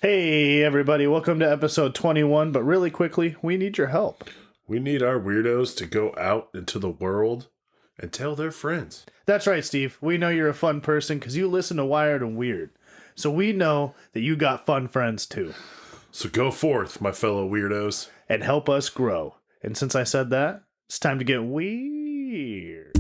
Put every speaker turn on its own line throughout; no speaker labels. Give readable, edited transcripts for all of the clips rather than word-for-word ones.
Hey, everybody, welcome to episode 21. But really quickly, we need your help.
We need our weirdos to go out into the world and tell their friends.
That's right, Steve. We know you're a fun person because you listen to Wired and Weird. So we know that you got fun friends too.
So go forth, my fellow weirdos.
And help us grow. And since I said that, it's time to get weird.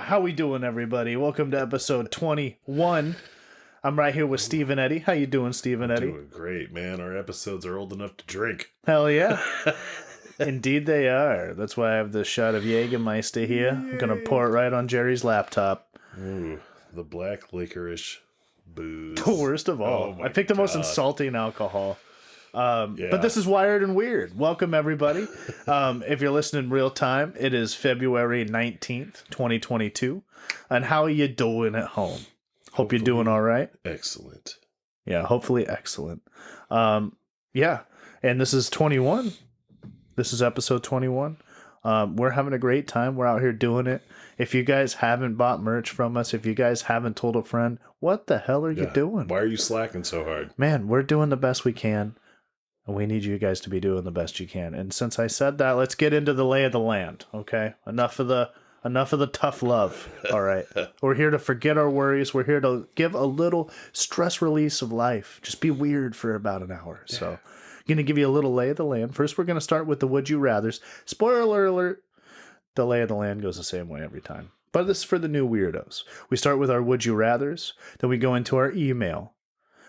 How we doing, everybody? Welcome to episode 21. I'm right here with Steve and Eddie. How you doing, Steve and Eddie?
Doing great, man. Our episodes are old enough to drink.
Hell yeah. Indeed they are. That's why I have this shot of Jägermeister here. Yay. I'm going to pour it right on Jerry's laptop.
Ooh, the black licorice booze.
The worst of all. I picked the most insulting alcohol. But this is Wired and Weird. Welcome, everybody. If you're listening real time, it is February 19th, 2022. And how are you doing at home? Hope you're doing all right.
Excellent.
Yeah, hopefully excellent. Yeah, and this is 21. This is episode 21. We're having a great time. We're out here doing it. If you guys haven't bought merch from us, if you guys haven't told a friend, what the hell are you doing?
Why are you slacking so hard?
Man, we're doing the best we can. And we need you guys to be doing the best you can. And since I said that, let's get into the lay of the land, okay? Enough of the tough love, all right? We're here to forget our worries. We're here to give a little stress release of life. Just be weird for about an hour. So I'm going to give you a little lay of the land. First, we're going to start with the Would You Rathers. Spoiler alert, the lay of the land goes the same way every time. But this is for the new weirdos. We start with our Would You Rathers. Then we go into our email.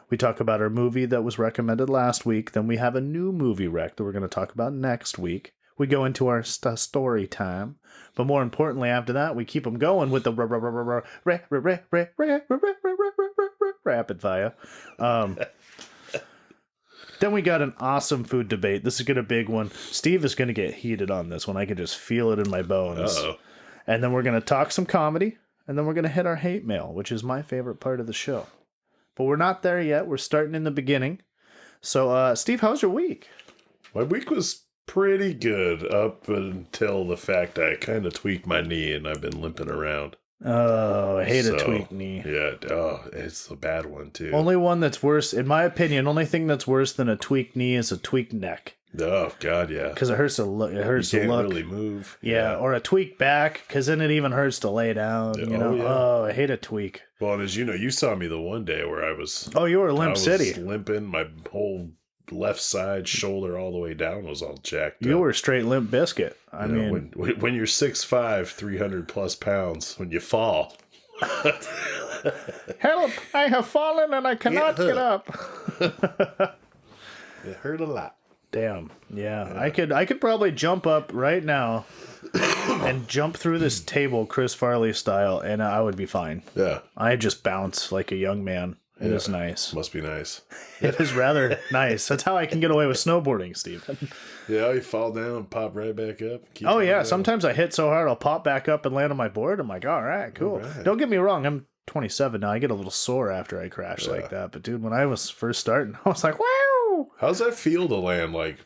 We talk about our movie that was recommended last week. Then we have a new movie rec that we're going to talk about next week. We go into our story time. But more importantly, after that, we keep them going with the rapid fire. Then we got an awesome food debate. This is going to be a big one. Steve is going to get heated on this one. I can just feel it in my bones.
Uh-oh.
And then we're going to talk some comedy. And then we're going to hit our hate mail, which is my favorite part of the show. But we're not there yet. We're starting in the beginning. So, Steve, how's your week?
My week was pretty good up until the fact I kind of tweaked my knee and I've been limping around.
Oh, I hate a tweaked knee.
Yeah, it's a bad one, too.
Only one that's worse, in my opinion, only thing that's worse than a tweaked knee is a tweaked neck.
Oh, God, yeah.
Because it hurts to look. It hurts
you
to
can't
look.
really move.
Yeah, or a tweaked back, because then it even hurts to lay down. You know? Oh, I hate a tweak.
Well, and as you know, you saw me the one day where I was...
Oh, you were Limp City.
I was limping. My whole left side, shoulder, all the way down was all jacked up.
You were straight Limp Biscuit. I mean...
When you're 6'5", 300 plus pounds, when you fall...
Help! I have fallen and I cannot get up.
It hurt a lot.
Damn. Yeah. I could probably jump up right now and jump through this table Chris Farley style and I would be fine.
Yeah.
I just bounce like a young man. It is nice.
Must be nice.
It is rather nice. That's how I can get away with snowboarding, Stephen.
Yeah, you fall down, pop right back up.
Oh, yeah. Sometimes I hit so hard, I'll pop back up and land on my board. I'm like, all right, cool. All right. Don't get me wrong. I'm 27 now. I get a little sore after I crash like that. But, dude, when I was first starting, I was like, wow.
How's that feel to land, like,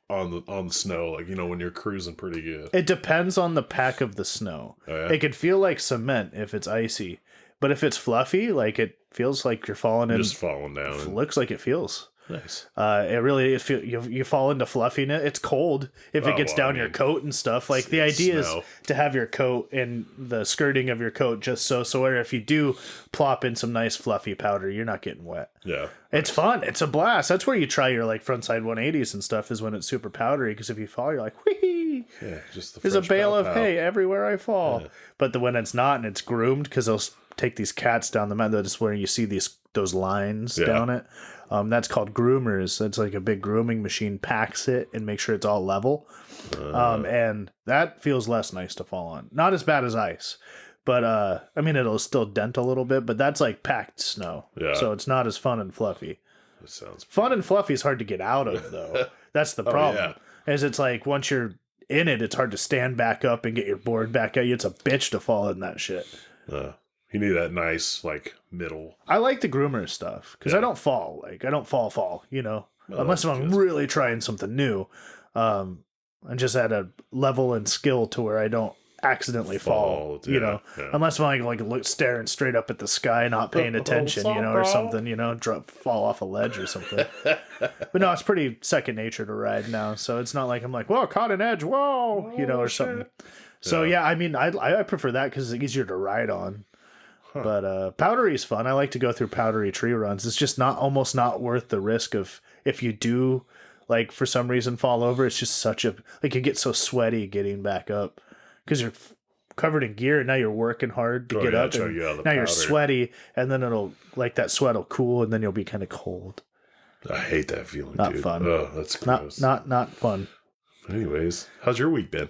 on the snow? Like, you know, when you're cruising pretty good.
It depends on the pack of the snow. Oh, yeah? It could feel like cement if it's icy. But if it's fluffy, like it feels like you're falling in.
Just falling down.
It looks like it feels.
Nice.
You fall into fluffiness. It's cold if it gets down your coat and stuff. Like the idea is to have your coat and the skirting of your coat just so if you do plop in some nice fluffy powder, you're not getting wet.
Yeah.
It's fun. It's a blast. That's where you try your like frontside 180s and stuff is when it's super powdery because if you fall, you're like, whee!
Yeah, just
there's a bale of hay everywhere I fall. Yeah. But when it's not and it's groomed because they'll take these cats down the mountain, that's where you see those lines down it. That's called groomers. That's like a big grooming machine packs it and makes sure it's all level. And that feels less nice to fall on. Not as bad as ice. But, I mean, it'll still dent a little bit, but that's like packed snow. Yeah. So it's not as fun and fluffy.
That sounds
fun and fluffy is hard to get out of, though. That's the problem. Is it's like once you're in it, it's hard to stand back up and get your board back out. It's a bitch to fall in that shit.
You need that nice, like, middle.
I like the groomer stuff because I don't fall. Like, I don't fall, you know, unless I'm really trying something new. I'm just at a level and skill to where I don't accidentally fall, you know, unless I'm like staring straight up at the sky, not paying attention, you know, or something, you know, fall off a ledge or something. But no, it's pretty second nature to ride now. So it's not like I'm like, whoa, caught an edge, whoa, you know, or something. So yeah, I mean, I prefer that because it's easier to ride on. But powdery is fun. I like to go through powdery tree runs. It's just almost not worth the risk of if you do, like, for some reason fall over. It's just such a, like, you get so sweaty getting back up because you're covered in gear and now you're working hard to get up. And now you're sweaty, and then it'll, like, that sweat will cool, and then you'll be kind of cold.
I hate that feeling.
Not
dude.
fun.
Oh, that's gross.
Not fun.
Anyways, how's your week been?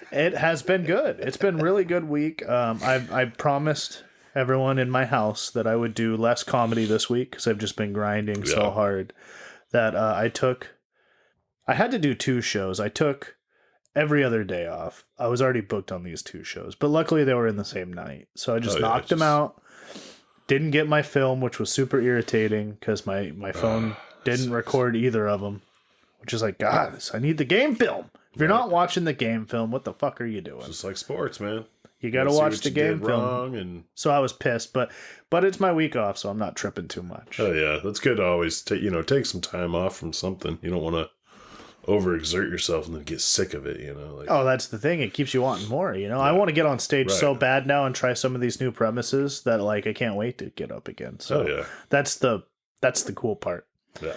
It has been good. It's been a really good week. I promised everyone in my house that I would do less comedy this week because I've just been grinding so hard that I had to do 2 shows. I took every other day off. I was already booked on these 2 shows, but luckily they were in the same night. So I just knocked them out. Didn't get my film, which was super irritating because my phone didn't record either of them, which is like, God, I need the game film. If you're not watching the game film, what the fuck are you doing?
Just like sports, man.
You got to watch the game film. So I was pissed, but it's my week off, so I'm not tripping too much.
Oh yeah, that's good to always take some time off from something. You don't want to overexert yourself and then get sick of it, you know. Like,
that's the thing. It keeps you wanting more, you know. I want to get on stage so bad now and try some of these new premises that, like, I can't wait to get up again. So that's the cool part.
Yeah.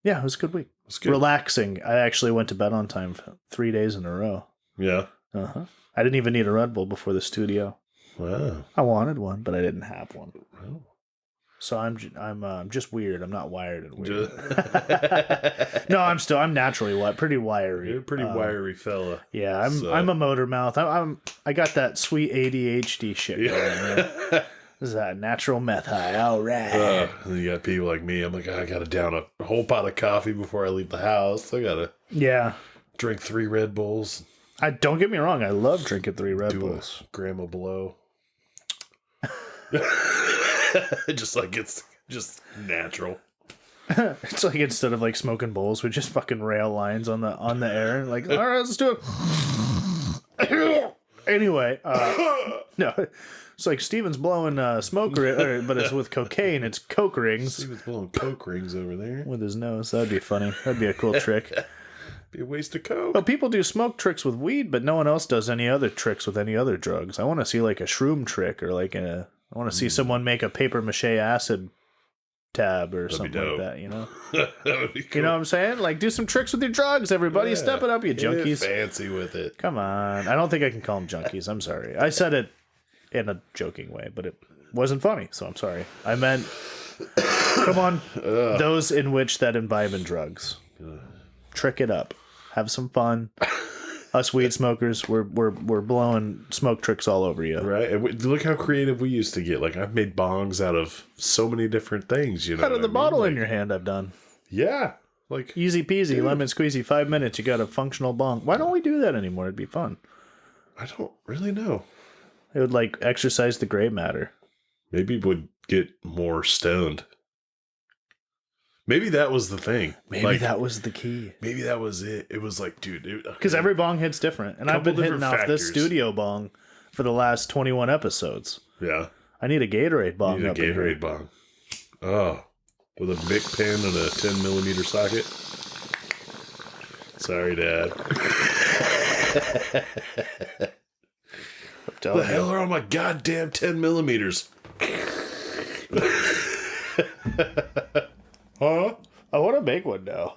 Yeah, it was a good week. Relaxing. I actually went to bed on time 3 days in a row.
Yeah.
I didn't even need a Red Bull before the studio.
Wow.
I wanted one, but I didn't have one.
Oh.
So I'm just weird. I'm not wired and weird. No, I'm naturally pretty wiry.
You're a pretty wiry fella.
Yeah, I'm a motor mouth. I got that sweet ADHD shit going. This is that natural meth high. All right.
And you got people like me. I'm like, I gotta down a whole pot of coffee before I leave the house. I gotta drink 3 Red Bulls.
Don't get me wrong. I love drinking 3 Red Bulls.
Grandma blow. Just like it's just natural.
It's like instead of like smoking bowls, we just fucking rail lines on the air. Like, all right, let's do it. Anyway, no, it's like Steven's blowing smoke, but it's with cocaine. It's coke rings.
Steven's blowing coke rings over there
with his nose. That'd be funny. That'd be a cool trick.
Be a waste of coke.
Well, people do smoke tricks with weed, but no one else does any other tricks with any other drugs. I want to see like a shroom trick or like I want to see someone make a paper mache acid tab or something like that, you know?
That would be cool.
You know what I'm saying? Like, do some tricks with your drugs, everybody. Step it up, you junkies.
Get fancy with it.
Come on. I don't think I can call them junkies. I'm sorry. I said it in a joking way, but it wasn't funny, so I'm sorry. I meant, come on, those in which that imbibe in drugs. Trick it up. Have some fun. Us weed smokers, we're blowing smoke tricks all over you.
Right? And look how creative we used to get. Like, I've made bongs out of so many different things, you know.
Out of the bottle in your hand, I've done.
Yeah. Like,
easy peasy, lemon squeezy, 5 minutes, you got a functional bong. Why don't we do that anymore? It'd be fun.
I don't really know.
It would, like, exercise the gray matter.
Maybe would get more stoned. Maybe that was the thing.
Maybe that was the key.
Maybe that was it. It was like, dude.
Because every bong hits different. And I've been hitting off this studio bong for the last 21 episodes.
Yeah.
I need a Gatorade bong.
You need a Gatorade bong. Oh. With a Bic pen and a 10 millimeter socket. Sorry, Dad. What the hell are all my goddamn 10 millimeters?
Huh? I want to make one now.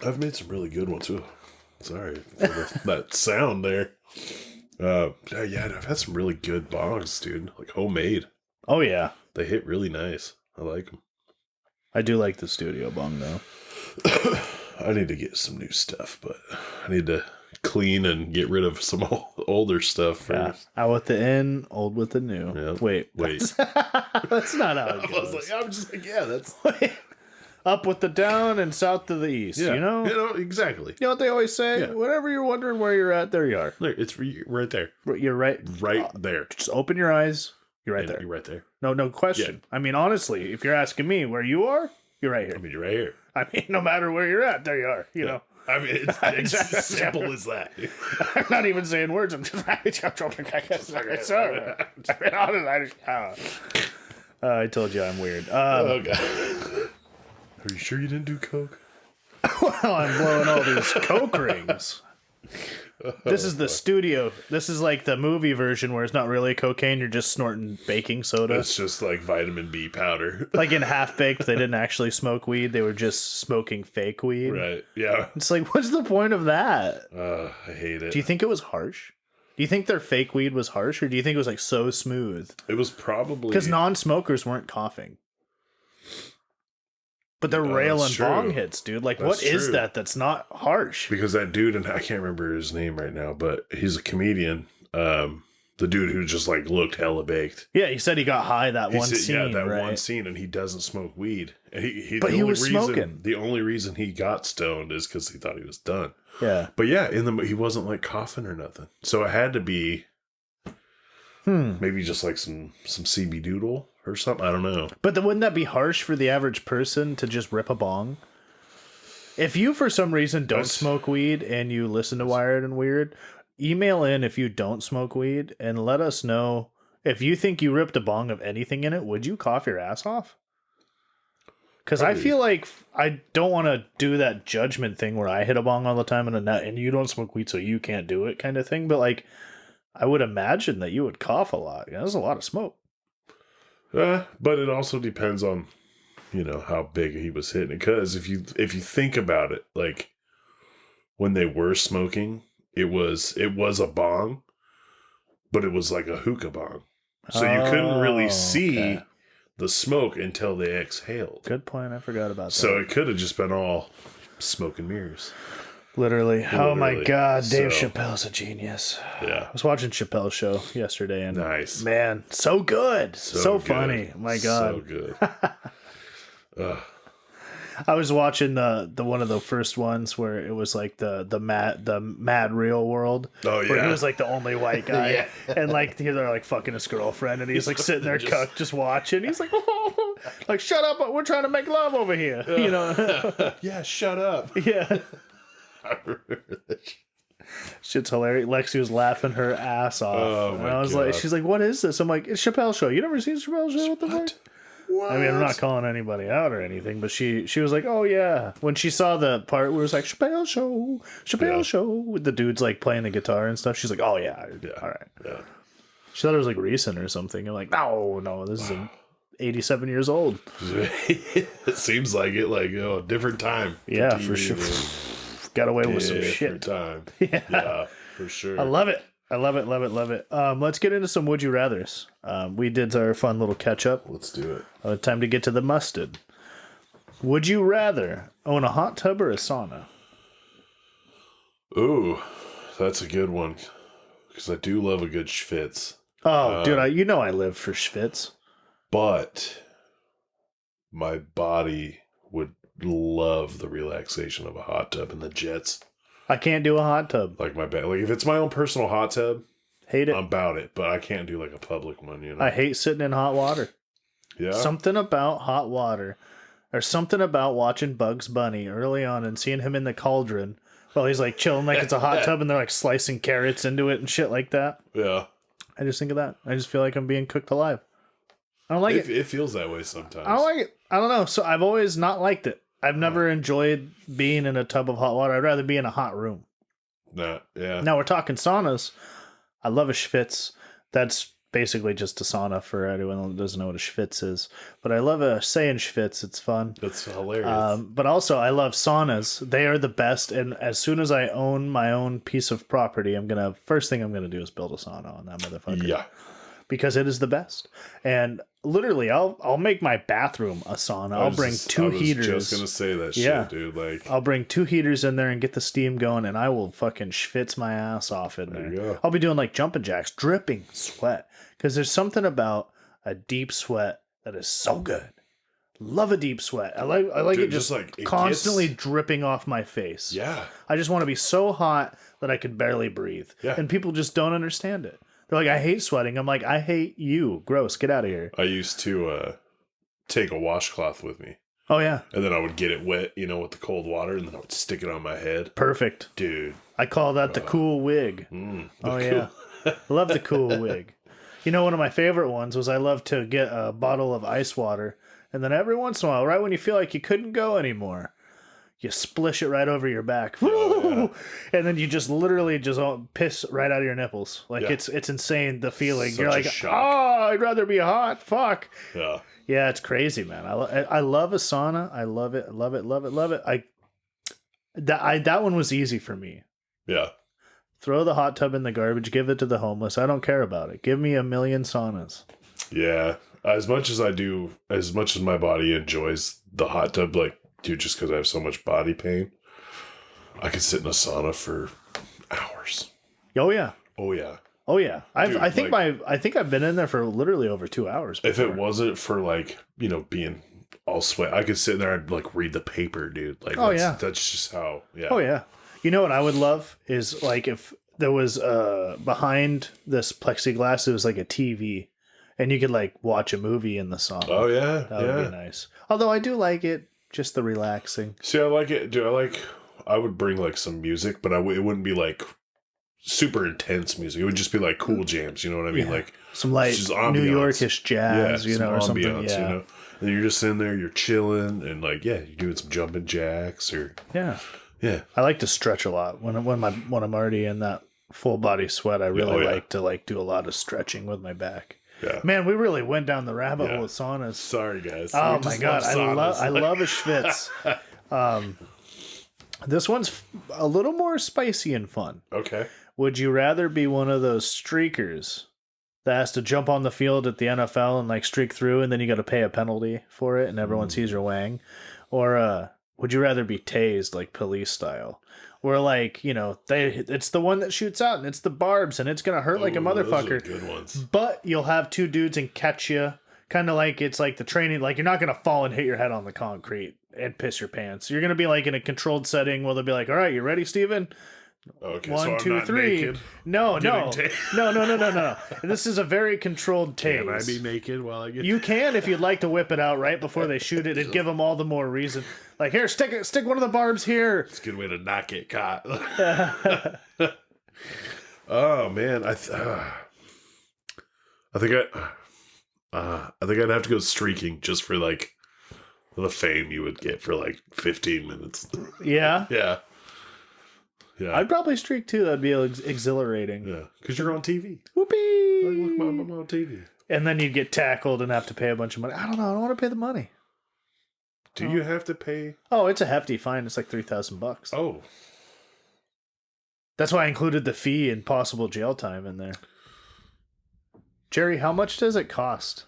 I've made some really good ones too. Sorry for that sound there. Yeah, I've had some really good bongs, dude. Like homemade.
Oh yeah,
they hit really nice. I like them.
I do like the studio bong though.
I need to get some new stuff, but I need to clean and get rid of some older stuff first.
Out with the in, old with the new.
Yep.
Wait.
That's
not how it goes.
I'm just like, yeah, that's...
Up with the down and south to the east.
Yeah.
You know?
Exactly.
You know what they always say?
Yeah.
Whenever you're wondering where you're at, there you are.
Look, it's right there.
You're right.
Right there.
Just open your eyes. You're right
And
there.
You're right there.
No question. I mean, honestly, if you're asking me where you are, you're right here.
I mean, you're right here.
I mean, no matter where you're at, there you are. You know?
I mean, it's as simple as that.
I'm not even saying words. I'm just sorry. I told you I'm weird.
Oh, God. Are you sure you didn't do coke?
Well, I'm blowing all these coke rings. This is the studio. This is like the movie version where it's not really cocaine. You're just snorting baking soda.
It's just like vitamin B powder.
Like in Half Baked, they didn't actually smoke weed. They were just smoking fake weed.
Right. Yeah.
It's like, what's the point of that?
I hate it.
Do you think it was harsh? Do you think their fake weed was harsh, or do you think it was like so smooth?
It was probably...
Because non-smokers weren't coughing. But they're railing bong hits, dude. Like, what is that that's not harsh?
Because that dude, and I can't remember his name right now, but he's a comedian. The dude who just like looked hella baked.
Yeah, he said he got high that one scene.
Yeah, that
right?
one scene, and he doesn't smoke weed. And
but he was smoking.
The only reason he got stoned is because he thought he was done.
Yeah.
But yeah, he wasn't like coughing or nothing. So it had to be maybe just like some CB doodle or something. I don't know.
But wouldn't that be harsh for the average person to just rip a bong? If you, for some reason, don't smoke weed and you listen to Wired and Weird, email in if you don't smoke weed and let us know if you think you ripped a bong of anything in it. Would you cough your ass off? Because I feel like I don't want to do that judgment thing where I hit a bong all the time in a nut and you don't smoke weed so you can't do it kind of thing. But like, I would imagine that you would cough a lot. Yeah, that's a lot of smoke.
But it also depends on, how big he was hitting it. Because if you think about it, like when they were smoking, it was a bong, but it was like a hookah bong. So you couldn't really see the smoke until they exhaled.
Good point. I forgot about that.
So it could have just been all smoke and mirrors.
Literally. Oh my God, Dave Chappelle's a genius.
Yeah.
I was watching Chappelle's show yesterday and
nice.
Man, so good. So funny. My God.
So good.
I was watching the one of the first ones where it was like the mad real world.
Oh yeah.
Where he was like the only white guy. And like they're like fucking his girlfriend and he's like sitting there cucked just watching. He's like, like, shut up, we're trying to make love over here.
Yeah, shut up.
Yeah.
I remember that.
Shit's hilarious. Lexi was laughing her ass off.
Oh,
and I was like, she's like, what is this? I'm like, it's Chappelle's show. You never seen Chappelle's show? What the fuck?
What?
I mean, I'm not calling anybody out or anything, but she was like, oh yeah. When she saw the part where it was like, Chappelle's show, with the dudes like playing the guitar and stuff, she's like, oh yeah. All right.
Yeah.
She thought it was like recent or something. I'm like, no, this is 87 years old.
It seems like it, like, different time.
Yeah, for sure. Got away with some shit.
Time.
Yeah,
for sure.
I love it. Let's get into some Would You Rathers. We did our fun little catch up.
Let's do
it. Time to get to the mustard. Would you rather own a hot tub or a sauna?
Ooh, that's a good one. Because I do love a good schvitz.
Oh, dude, I live for schvitz.
But my body would love the relaxation of a hot tub and the jets.
I can't do a hot tub.
Like my bed. Like if it's my own personal hot tub,
hate it.
I'm about it. But I can't do like a public one,
I hate sitting in hot water.
Yeah.
Something about hot water. Or something about watching Bugs Bunny early on and seeing him in the cauldron while he's like chilling like it's a hot tub and they're like slicing carrots into it and shit like that.
Yeah.
I just think of that. I just feel like I'm being cooked alive. I don't like it.
It feels that way sometimes.
I don't like it. I don't know. So I've always not liked it. I've never enjoyed being in a tub of hot water. I'd rather be in a hot room.
No, yeah.
Now we're talking saunas. I love a schvitz. That's basically just a sauna for anyone that doesn't know what a schvitz is. But I love saying schvitz. It's fun.
That's hilarious.
But also I love saunas. They are the best. And as soon as I own my own piece of property, first thing I'm gonna do is build a sauna on that motherfucker.
Yeah.
Because it is the best. And literally, I'll make my bathroom a sauna. I'll bring two heaters. I was
just gonna say that shit, dude. Like,
I'll bring 2 heaters in there and get the steam going, and I will fucking schvitz my ass off in there.
You go.
I'll be doing like jumping jacks, dripping sweat. Because there's something about a deep sweat that is so good. Love a deep sweat. I like
Dude,
it just
like, it
constantly
gets-
dripping off my face.
Yeah.
I just want to be so hot that I could barely breathe.
Yeah.
And people just don't understand it. They're like, I hate sweating. I'm like, I hate you. Gross. Get out of here.
I used to take a washcloth with me.
Oh, yeah.
And then I would get it wet, with the cold water, and then I would stick it on my head.
Perfect.
Dude.
I call that the cool wig. Yeah. I love the cool wig. One of my favorite ones was I love to get a bottle of ice water, and then every once in a while, right when you feel like you couldn't go anymore, you splish it right over your back.
Oh, yeah.
And then you just literally just piss right out of your nipples. Like, it's insane, the feeling.
Such
You're
a
like,
shock.
oh, I'd rather be hot. Fuck.
Yeah.
Yeah, it's crazy, man. I love a sauna. I love it. Love it. Love it. Love it. That one was easy for me.
Yeah.
Throw the hot tub in the garbage. Give it to the homeless. I don't care about it. Give me a million saunas.
Yeah. As much as my body enjoys the hot tub, just because I have so much body pain, I could sit in a sauna for hours.
Oh yeah.
Oh yeah.
Oh yeah.
Dude,
I think I've been in there for literally over 2 hours before.
If it wasn't for being all sweat, I could sit there and read the paper, dude. That's just how. Yeah.
Oh yeah. You know what I would love is if there was behind this plexiglass, it was like a TV, and you could watch a movie in the sauna.
Oh yeah.
That would be nice. Although I do like it, just the relaxing.
See, I like it. I would bring some music, but it wouldn't be super intense music. It would just be cool jams. You know what I mean?
Yeah. Some light
just
New Yorkish jazz,
some
or something.
ambiance,
Yeah.
And you're just sitting there, you're chilling, and you're doing some jumping jacks or
Yeah.
yeah.
I like to stretch a lot when I'm already in that full body sweat. I really like to do a lot of stretching with my back.
Yeah.
Man, we really went down the rabbit hole with saunas.
Sorry, guys.
Oh my god, I love a schvitz. This one's a little more spicy and fun.
Okay.
Would you rather be one of those streakers that has to jump on the field at the NFL and streak through, and then you got to pay a penalty for it, and everyone sees your wang, or would you rather be tased police style? Where it's the one that shoots out and it's the barbs and it's gonna hurt like a motherfucker.
Those are good ones.
But you'll have two dudes and catch you, kind of it's like the training. You're not gonna fall and hit your head on the concrete and piss your pants. You're gonna be in a controlled setting where they'll be all right, you ready, Steven?
Okay,
1,
so
2, 3. No. This is a very controlled tase.
Can I be naked while I get?
You can if you'd like to whip it out right before they shoot it. It'd give them all the more reason. Here, stick one of the barbs here.
It's a good way to not get caught. Oh man, I think I'd have to go streaking just for the fame you would get for 15 minutes.
Yeah.
Yeah. Yeah.
I'd probably streak too. That'd be exhilarating.
Yeah, because you're on TV.
Whoopee!
Look, Mom, I'm on TV.
And then you'd get tackled and have to pay a bunch of money. I don't know. I don't want to pay the money.
Do you have to pay?
Oh, it's a hefty fine. It's $3,000.
Oh,
that's why I included the fee and possible jail time in there. Jerry, how much does it cost?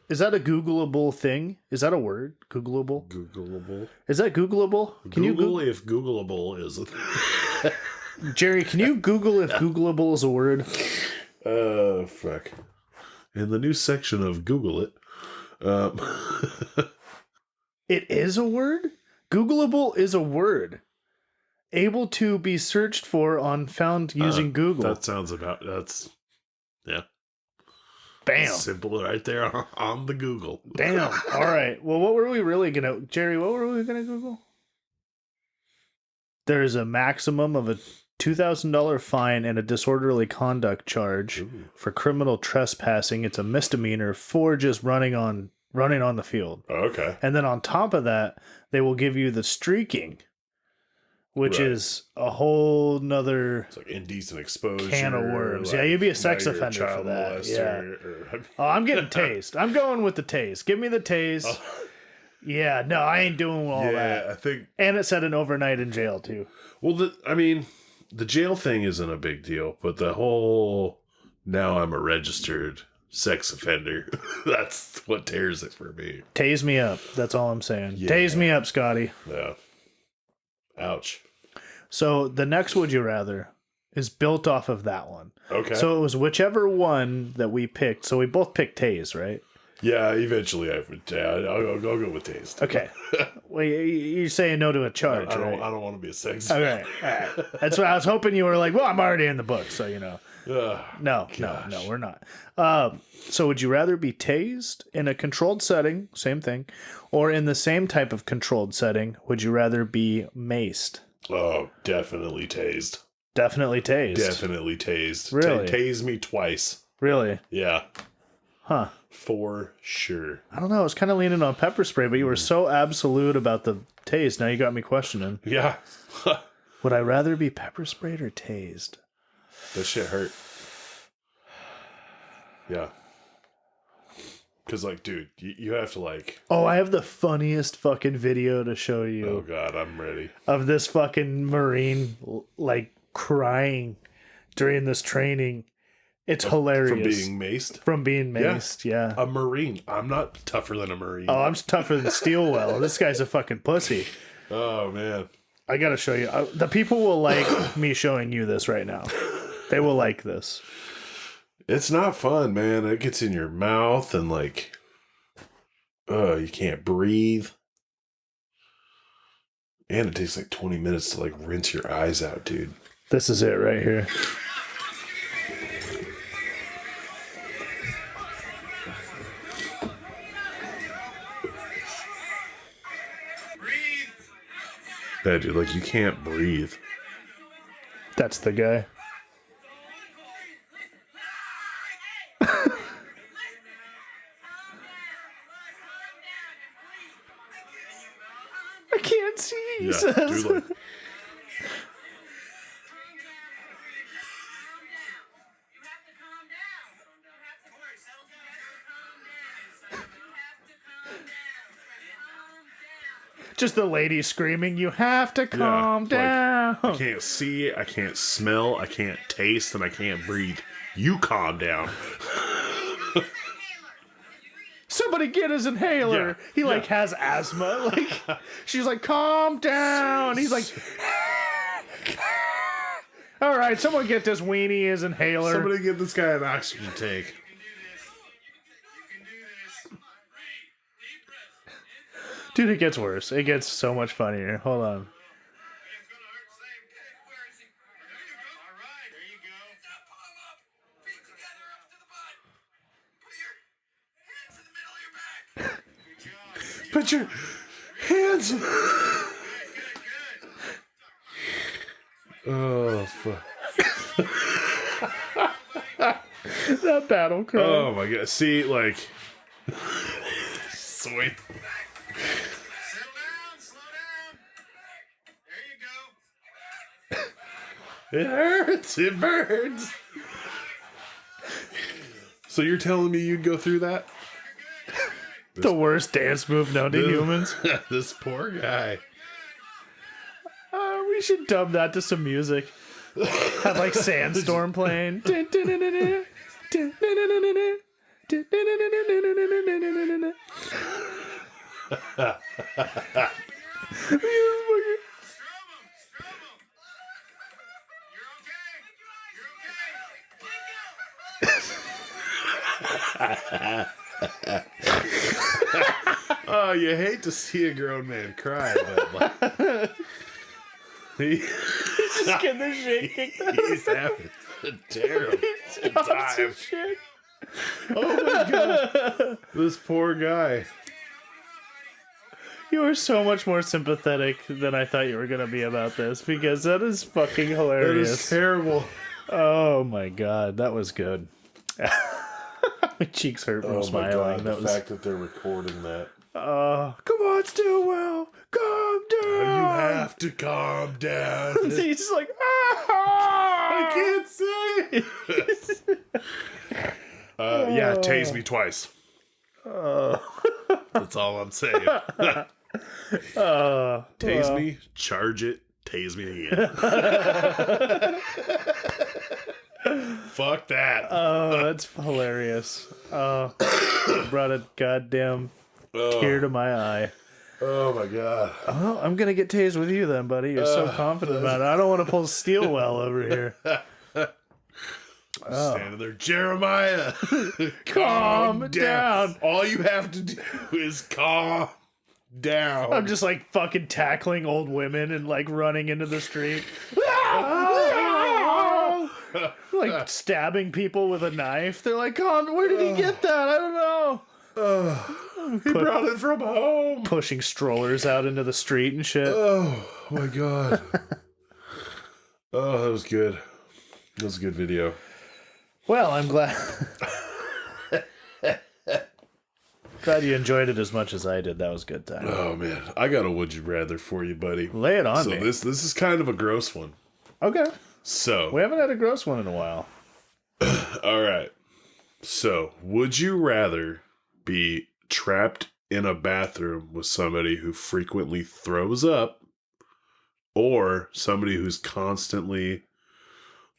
Is that a Googleable thing? Is that a word? Googleable?
Googleable.
Is that Googleable? Can
Google if Googleable is.
Jerry, can you Google if Googleable is a word?
Fuck. In the new section of Google it.
It is a word? Googleable is a word. Able to be searched for on found using Google.
That sounds that's yeah.
Bam.
Simple right there on the Google.
Damn. All right. Well, what were we really going to... Jerry, what were we going to Google? There's a maximum of a $2,000 fine and a disorderly conduct charge for criminal trespassing. It's a misdemeanor for just running on the field.
Okay.
And then on top of that, they will give you the streaking, which is a whole nother...
It's indecent exposure.
Can of worms. Yeah, you'd be a sex offender for that. Yeah. Oh, I'm getting tased. I'm going with the tase. Give me the tase. Oh. Yeah, no, I ain't doing all that.
Yeah, I think...
And it said an overnight in jail, too.
Well, the jail thing isn't a big deal, but the whole... Now I'm a registered sex offender. That's what tears it for me.
Tase me up. That's all I'm saying.
Yeah.
Tase me up, Scotty.
Yeah. Ouch.
So the next Would You Rather is built off of that one.
Okay.
So it was whichever one that we picked. So we both picked tase, right?
Yeah, eventually I'll go with taste.
Okay. Well, you're saying no to a charge,
I
right?
don't want to be a sex.
Okay. All right. That's what I was hoping you were like, well, I'm already in the book, so you know.
Ugh,
No, we're not. So would you rather be tased in a controlled setting, same thing, or in the same type of controlled setting, would you rather be maced?
Oh, definitely tased.
Definitely tased.
Definitely tased.
Really?
Tase me twice.
Really?
Yeah.
Huh.
For sure.
I don't know. I was kind of leaning on pepper spray, but you were so absolute about the taste. Now you got me questioning.
Yeah.
Would I rather be pepper sprayed or tased?
That shit hurt. Yeah. Because, like, dude, you have to, like...
Oh, I have the funniest fucking video to show you.
Oh, God, I'm ready.
Of this fucking Marine, like, crying during this training. It's hilarious.
From being maced?
From being maced, yeah.
A Marine. I'm not tougher than a Marine.
Oh, I'm tougher than Steelwell. This guy's a fucking pussy.
Oh, man.
I gotta show you. The people will like me showing you this right now. They will like this.
It's not fun, man. It gets in your mouth and, like... you can't breathe. And it takes, like, 20 minutes to, like, rinse your eyes out, dude.
This is it right here.
Yeah, dude, like, you can't breathe.
That's the guy. I can't see, he says.
Dude, like,
just the lady screaming, you have to calm down.
I can't see, I can't smell, I can't taste, and I can't breathe. You calm down.
Somebody get his inhaler.
Yeah,
He like has asthma. Like she's like, calm down. He's like, all right, someone get this weenie his inhaler.
Somebody give this guy an oxygen tank.
Dude, it gets worse. It gets so much funnier. Hold on.
Put your hands. Oh, fuck.
That battle cry.
Oh, my God. See, like... Sweet. It hurts. It burns. So you're telling me you'd go through that?
The worst dance move known to humans.
This poor guy.
We should dub that to some music. Have like Sandstorm playing.
Oh, you hate to see a grown man cry, but like,
He's just getting the shit kicked out.
he's having a terrible time.
Shit.
Oh my God, this poor guy.
You were so much more sympathetic than I thought you were going to be about this, because that is fucking
That
hilarious.
is terrible.
Oh my God, that was good. My cheeks hurt from
Oh my
smiling.
God,
That
the
was.
fact that they're recording that.
Come on, Stillwell, calm down.
You have to calm down.
He's just like, ah!
I can't say. Yeah, tase me twice. That's all I'm saying. Tase me, charge it, tase me again. Fuck that.
Oh, that's hilarious. Oh, brought a goddamn tear to my eye.
Oh my God.
Oh, I'm gonna get tased with you then, buddy. You're so confident about it. I don't want to pull Steelwell over here.
Standing there, Jeremiah,
Calm down.
All you have to do is calm down.
I'm just like fucking tackling old women and like running into the street. Like stabbing people with a knife. They're like, "Calm, where did he get that? I don't know."
He brought it from home.
Pushing strollers out into the street and shit.
Oh my god. Oh, that was good. That was a good video.
Well, I'm glad. Glad you enjoyed it as much as I did. That was a good time.
Oh man, I got a would you rather for you, buddy.
Lay it on me.
So this is kind of a gross one.
Okay.
So
We haven't had a gross one in a while.
all right. So would you rather be trapped in a bathroom with somebody who frequently throws up, or somebody who's constantly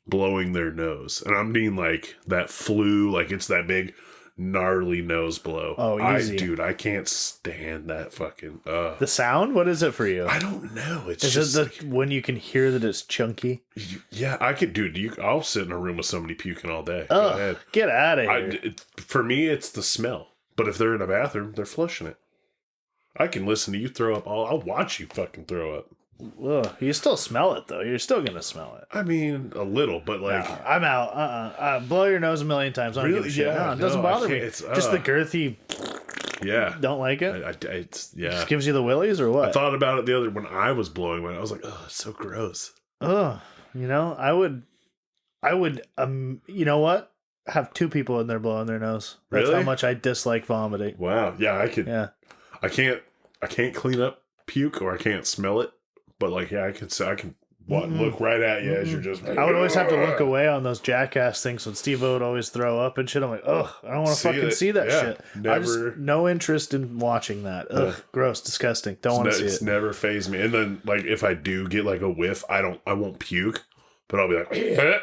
blowing their nose? And I mean like that flu, like it's that big gnarly nose blow.
Oh, easy.
Dude, I can't stand that fucking
The sound? What is it for you?
I don't know. It's
Is
just
it when you can hear that it's chunky?
yeah, I could, dude. I'll sit in a room with somebody puking all day. Go ahead.
Ugh, get out of here.
For me, it's the smell. But if they're in a bathroom, they're flushing it. I can listen to you throw up. I'll watch you fucking throw up.
Ugh, you still smell it, though. You're still going to smell it.
I mean, a little, but like...
No, I'm out. Blow your nose a million times. I don't give a shit.
Yeah,
No, it doesn't
no, I
bother me.
can't. It's,
Just the girthy...
Yeah.
Don't like it?
It's, yeah.
Just gives you the willies or what?
I thought about it the other... When I was blowing one, I was like, oh, it's so gross.
Ugh. You know, I would, you know what? Have two people in there blowing their nose. That's
Really?
how much I dislike vomiting.
Wow. Yeah, I could...
Yeah.
I can't clean up puke, or I can't smell it. But like, yeah, I can look right at you as you're just...
I would always have to look away on those jackass things when Steve-O would always throw up and shit. I'm like, ugh, I don't want to fucking see that shit. I just, no interest in watching that. Ugh, gross, disgusting. Don't want to see it.
It's never phased me. And then, like, if I do get like a whiff, I won't puke, but I'll be like, yeah.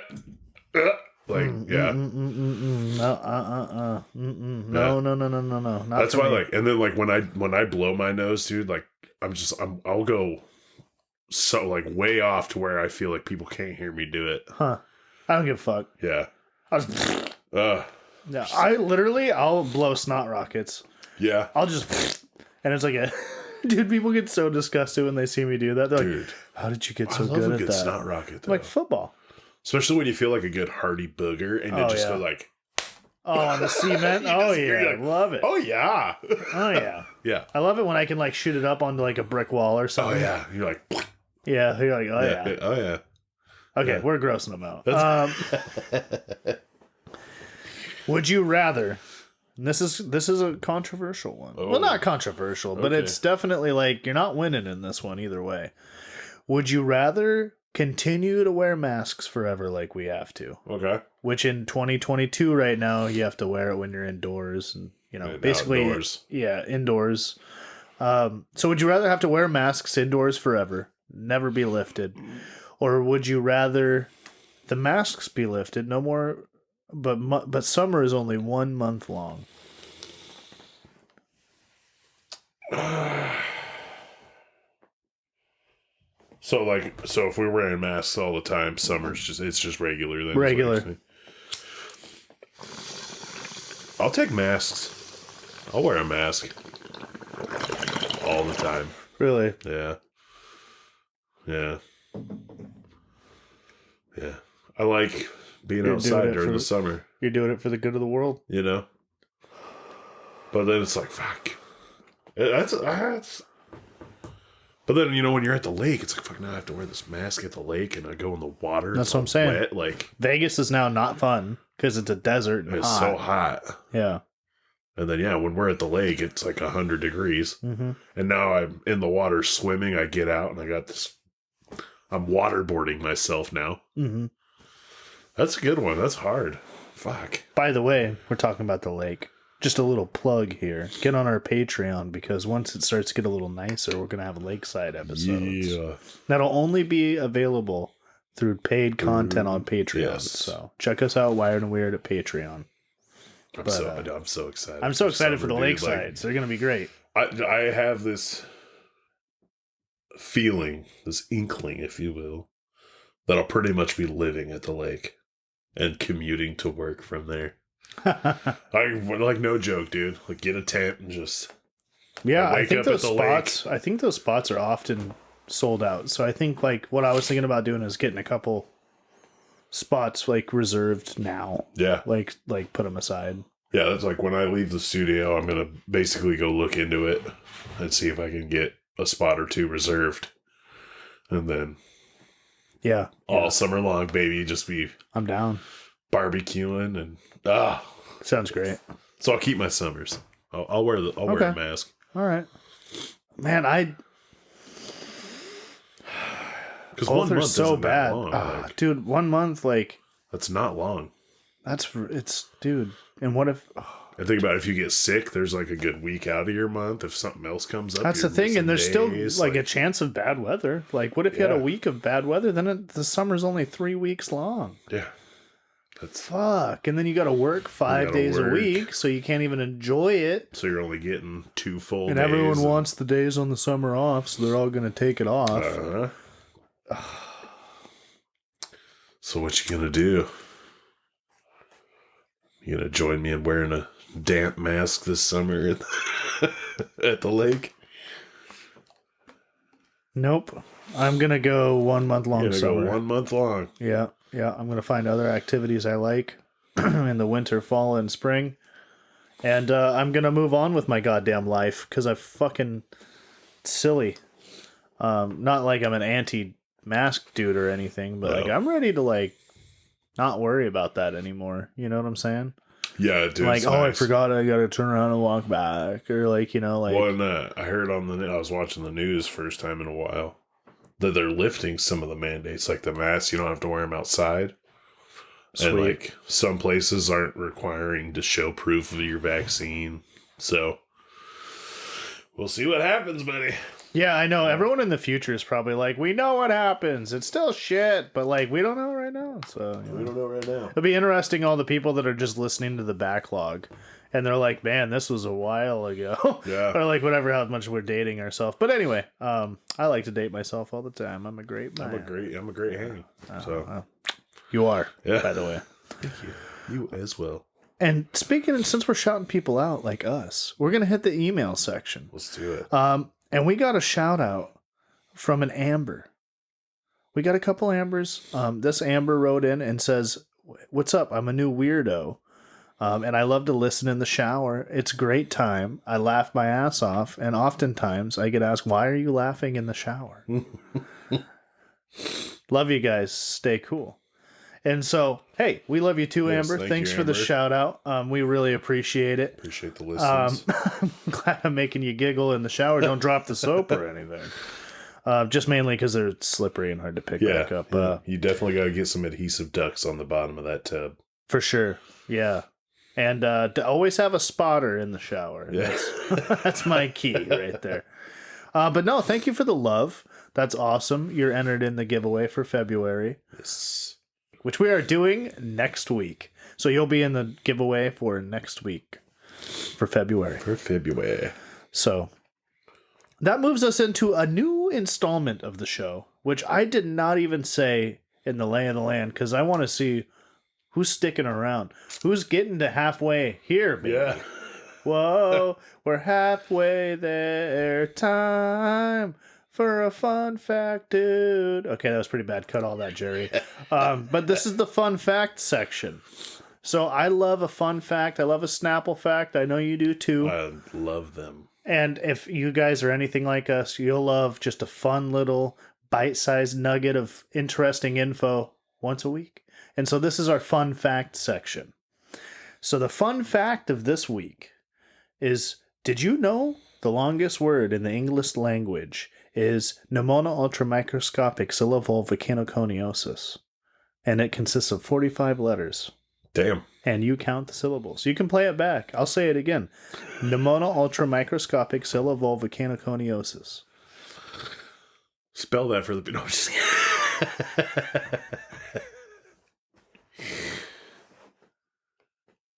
No. Not
That's
for
why,
me.
like, and then like when I blow my nose, dude, like I'll go so like way off to where I feel like people can't hear me do it.
Huh. I don't give a fuck.
Yeah.
I was,
Yeah.
I'll blow snot rockets.
Yeah.
I'll just, and it's like a, dude, people get so disgusted when they see me do that. They're
Dude,
like, how did you get so
I love
good
a
at
good
that?
snot rocket, though.
Like football.
Especially when you feel like a good hearty booger and it just goes like,
Oh, on the cement? Oh, yeah.
like,
Love it.
oh yeah.
Oh, yeah.
Yeah.
I love it when I can, like, shoot it up onto, like, a brick wall or
Oh
something.
yeah. You're like,
Yeah. You're like, oh, yeah.
Oh yeah.
Okay,
Yeah.
we're grossing them out.
That's-
Would you rather... And this is a controversial one.
Oh.
Well, not controversial, but
Okay.
it's definitely like, you're not winning in this one either way. Would you rather continue to wear masks forever like we have to?
Okay.
Which in 2022 right now, you have to wear it when you're indoors and, you know,
And
basically,
outdoors.
yeah, indoors. So would you rather have to wear masks indoors forever, never be lifted, or would you rather the masks be lifted, no more, but summer is only 1 month long?
So if we're wearing masks all the time, it's just regular then. is what
Regular.
you're saying. I'll take masks. I'll wear a mask all the time.
Really?
Yeah. Yeah. Yeah. I like being
You're
outside
doing it
during
for-
the summer,
You're doing it for the good of the world?
you know? But then it's like, fuck. That's but then, you know, when you're at the lake, it's like, fuck, now I have to wear this mask at the lake and I go in the water.
That's
it's
what I'm saying.
Wet, like,
Vegas is now not fun because it's a desert and
it's
hot.
so hot.
Yeah.
And then, yeah, when we're at the lake, it's like 100 degrees.
Mm-hmm.
And now I'm in the water swimming. I get out and I got this. I'm waterboarding myself now.
Mm-hmm.
That's a good one. That's hard. Fuck.
By the way, we're talking about the lake. Just a little plug here. Get on our Patreon because once it starts to get a little nicer, we're going to have lakeside episodes.
Yeah.
That'll only be available through paid content on Patreon.
Yes.
So check us out, Wired and Weird at Patreon.
I'm so excited.
I'm so excited for the
summer, dude.
lakesides. They're going to be great.
I have this feeling, this inkling, if you will, that I'll pretty much be living at the lake. and commuting to work from there. Like no joke, dude. Like get a tent and just
I think
up
those
at the
spots. I think those spots are often sold out. So I think like what I was thinking about doing is getting a couple spots like reserved now.
Yeah.
Like put them aside.
Yeah, that's like when I leave the studio, I'm gonna basically go look into it and see if I can get a spot or two reserved, and then all summer long, baby, just be
I'm down.
barbecuing and
Sounds great.
So I'll keep my summers. I'll wear wear a mask.
All right, man.
Because
both
1
are
month
so
isn't that
bad,
long,
dude. 1 month, like
that's not long.
it's dude. And what if?
I think about if you get sick, there's like a good week out of your month. If something else comes up,
That's the thing, and there's
days,
still like a chance of bad weather. Like, what if you had a week of bad weather? Then the summer's only 3 weeks long.
Yeah, that's
fuck. And then you got to work 5 days a week, so you can't even enjoy it.
So you're only getting 2 full days.
And everyone wants the days on the summer off, so they're all going to take it off.
So what you gonna do? You gonna join me in wearing a damp mask this summer at the lake?
Nope. I'm gonna go 1 month long summer.
Go 1 month long.
Yeah. I'm gonna find other activities I like in the winter, fall, and spring, and I'm gonna move on with my goddamn life because I fucking silly. Not like I'm an anti-mask dude or anything, but like I'm ready to like not worry about that anymore. You know what I'm saying?
Yeah, dude.
Like, I forgot I gotta turn around and walk back, or like, like.
Well, I heard I was watching the news first time in a while that they're lifting some of the mandates, like the masks. You don't have to wear them outside, and like some places aren't requiring to show proof of your vaccine. So we'll see what happens, buddy.
Yeah, I know. Everyone in the future is probably like, we know what happens. It's still shit, but like, we don't know right now. So
we don't know right now.
It'll be interesting, all the people that are just listening to the backlog. And they're like, man, this was a while ago.
Yeah.
Or like whatever, how much we're dating ourselves. But anyway, I like to date myself all the time. I'm a great man.
I'm a great hang.
You are, by the way.
Thank you. You as well.
And since we're shouting people out like us, we're going to hit the email section.
Let's do it.
And we got a shout out from an Amber. We got a couple Ambers. This Amber wrote in and says, "What's up? I'm a new weirdo. And I love to listen in the shower. It's a great time. I laugh my ass off. And oftentimes I get asked, why are you laughing in the shower? Love you guys. Stay cool." And so, hey, we love you too, Amber. Thanks for the shout out. We really appreciate it.
Appreciate the listens.
I'm glad I'm making you giggle in the shower. Don't drop the soap or anything. Just mainly because they're slippery and hard to pick back up.
Yeah. You definitely got to get some adhesive ducts on the bottom of that tub.
For sure. Yeah. And to always have a spotter in the shower.
Yeah.
That's my key right there. But no, thank you for the love. That's awesome. You're entered in the giveaway for February.
Yes.
Which we are doing next week. So you'll be in the giveaway for next week for February. So that moves us into a new installment of the show, which I did not even say in the lay of the land because I want to see who's sticking around. Who's getting to halfway here, baby.
Yeah.
Whoa, we're halfway there. Time for a fun fact, dude. Okay, that was pretty bad. Cut all that, Jerry. But this is the fun fact section. So I love a fun fact. I love a Snapple fact. I know you do too.
I love them.
And if you guys are anything like us, you'll love just a fun little bite-sized nugget of interesting info once a week. And so this is our fun fact section. So the fun fact of this week is, did you know the longest word in the English language is pneumono-ultramicroscopic syllable-volcanoconiosis. And it consists of 45 letters.
Damn.
And you count the syllables. You can play it back. I'll say it again. Pneumono-ultramicroscopic syllable-volcanoconiosis.
Spell that for the... No, I'm just...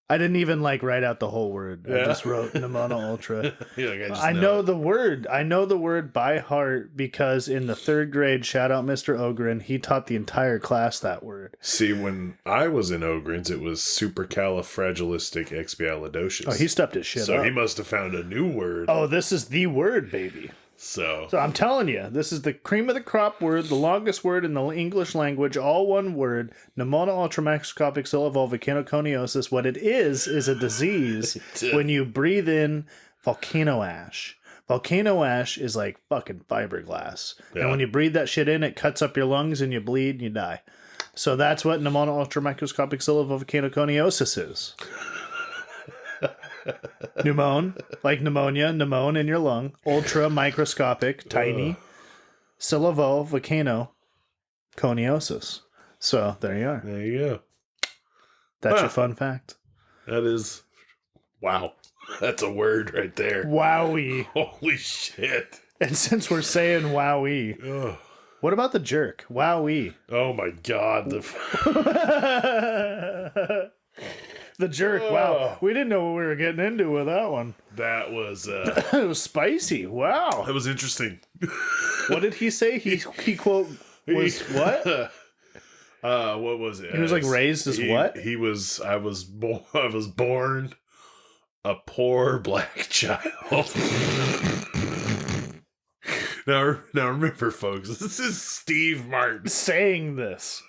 I didn't even write out the whole word. I just wrote Nimona Ultra. I know the word. I know the word by heart because in the 3rd grade, shout out Mr. Ogren, he taught the entire class that word.
See, when I was in Ogren's, it was supercalifragilisticexpialidocious.
Oh, he stepped his shit up.
So he must have found a new word.
Oh, this is the word, baby.
So
I'm telling you, this is the cream of the crop word, the longest word in the English language, all one word, pneumonia ultramicroscopic volcanoconiosis. What it is a disease when you breathe in volcano ash. Volcano ash is like fucking fiberglass. Yeah. And when you breathe that shit in, it cuts up your lungs and you bleed and you die. So that's what pneumonia ultramicroscopic volcanoconiosis is. Pneumone, like pneumonia, pneumone in your lung, ultra microscopic, tiny, volcanoconiosis. So there you are.
There you go.
That's your fun fact.
That is, wow. That's a word right there.
Wowie.
Holy shit.
And since we're saying wowie, what about the jerk? Wowie.
Oh my God.
The jerk. Wow. We didn't know what we were getting into with that one.
That was
it was spicy. Wow.
That was interesting.
What did he say? He quote was what?
What was it?
He was raised as what?
He was I was born a poor black child. Now remember, folks, this is Steve Martin
saying this.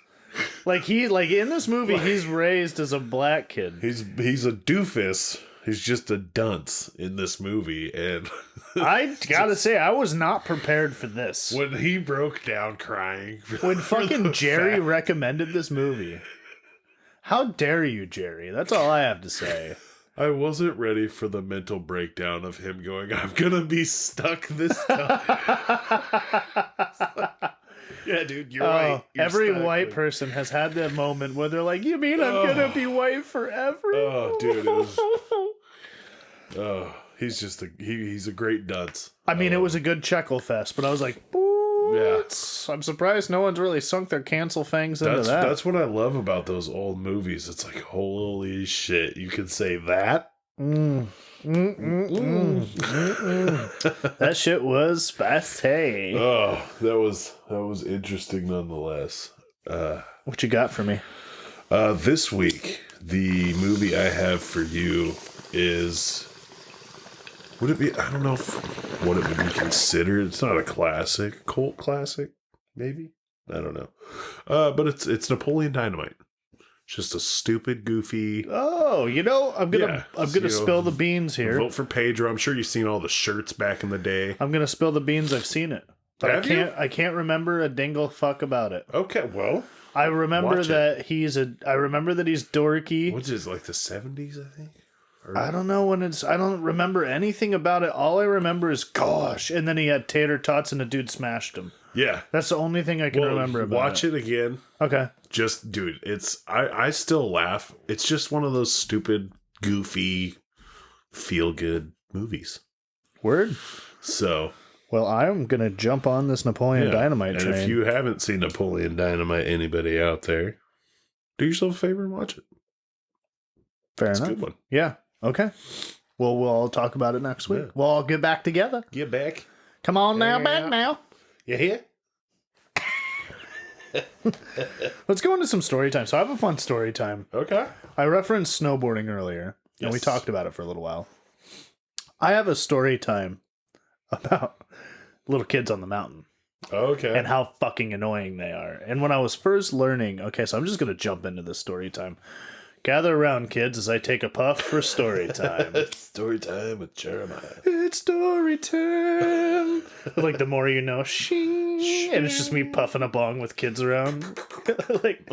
In this movie, he's raised as a black kid.
He's a doofus. He's just a dunce in this movie, and
I gotta say, I was not prepared for this.
When he broke down crying,
when fucking Jerry recommended this movie, how dare you, Jerry? That's all I have to say.
I wasn't ready for the mental breakdown of him going, "I'm gonna be stuck this time." Yeah, dude, you're white.
Every white person has had that moment where they're like, "You mean I'm gonna be white forever?"
Oh, dude, it was. He's a great dunce.
I mean, it was a good chuckle fest, but I was like, yeah. I'm surprised no one's really sunk their cancel fangs into that.
That's what I love about those old movies. It's like, holy shit, you can say that.
That shit was spicy.
Oh, that was interesting nonetheless.
What you got for me?
This week, the movie I have for you is. Would it be? I don't know what it would be considered. It's not a classic, cult classic, maybe. I don't know. But it's Napoleon Dynamite. Just a stupid, goofy.
Oh, I'm gonna spill the beans here.
Vote for Pedro. I'm sure you've seen all the shirts back in the day.
I'm gonna spill the beans. I've seen it, but I can't remember a dingle fuck about it.
Okay, well,
I remember that he's dorky.
What's it, like the 70s? I think.
I don't know when it's. I don't remember anything about it. All I remember is gosh, and then he had tater tots and a dude smashed him.
Yeah,
that's the only thing I can remember about it.
Watch it again.
Okay.
Just, dude, I still laugh. It's just one of those stupid, goofy, feel-good movies.
Word.
So.
Well, I'm going to jump on this Napoleon Dynamite train.
And if you haven't seen Napoleon Dynamite, anybody out there, do yourself a favor and watch it.
Fair enough.
It's a good one.
Yeah. Okay. Well, we'll all talk about it next week. Yeah. We'll all get back together.
Get back.
Come on now, back now.
You hear?
Let's go into some story time. So I have a fun story time.
Okay.
I referenced snowboarding earlier, and we talked about it for a little while. I have a story time about little kids on the mountain.
Okay.
And how fucking annoying they are. And when I was first learning, so I'm just going to jump into this story time. Gather around, kids, as I take a puff for story time.
Story time with Jeremiah.
It's story time. Like the more you know, shing, and it's just me puffing a bong with kids around. Like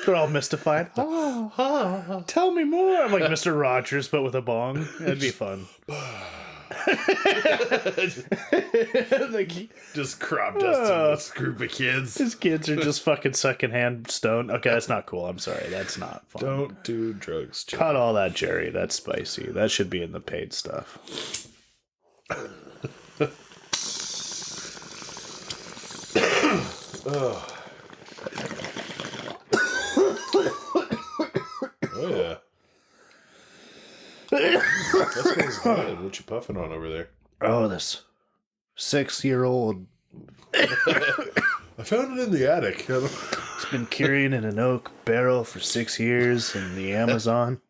they're all mystified. Oh, tell me more. I'm like Mr. Rogers, but with a bong. It'd be fun.
Like, just crop dusting this group of kids.
His kids are just fucking secondhand stoned. Okay, that's not cool. I'm sorry. That's not fun.
Don't do drugs, Jerry.
Cut all that, Jerry. That's spicy. That should be in the paid stuff.
Oh yeah. That smells good. What you puffing on over there?
Oh, this 6-year-old.
I found it in the attic.
It's been curing in an oak barrel for 6 years in the Amazon.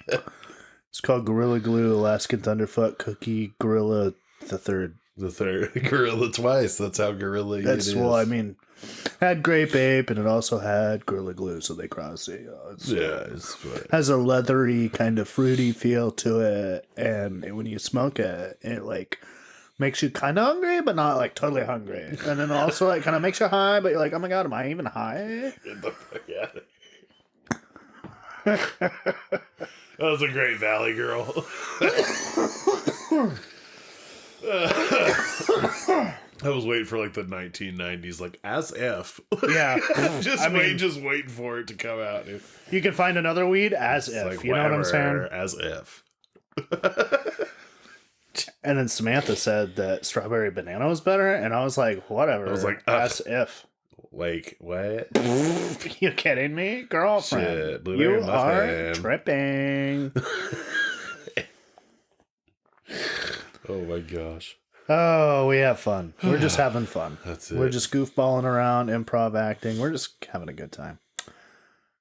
It's called Gorilla Glue, Alaskan Thunderfoot, Cookie, Gorilla the Third.
The third. Gorilla twice. That's how gorilla it is.
Well, I mean, had Grape Ape, and it also had Gorilla Glue, so they cross it.
It's
has a leathery, kind of fruity feel to it, and when you smoke it, it, like, makes you kind of hungry, but not, like, totally hungry. And then also, like, kind of makes you high, but you're like, oh my god, am I even high?
Get the fuck out of here. That was a great Valley Girl. I was waiting for like the 1990s, like as if.
Yeah,
just waiting for it to come out. Dude.
You can find another weed as
It's
if.
like,
You know what I'm saying?
As if.
And then Samantha said that strawberry banana was better, and I was like, whatever.
I was like,
as if.
Like what?
You kidding me, girlfriend?
Shit, blueberry
you
muffin.
are tripping.
Oh my gosh.
Oh, we have fun. We're just having fun.
That's it.
We're just goofballing around, improv acting. We're just having a good time.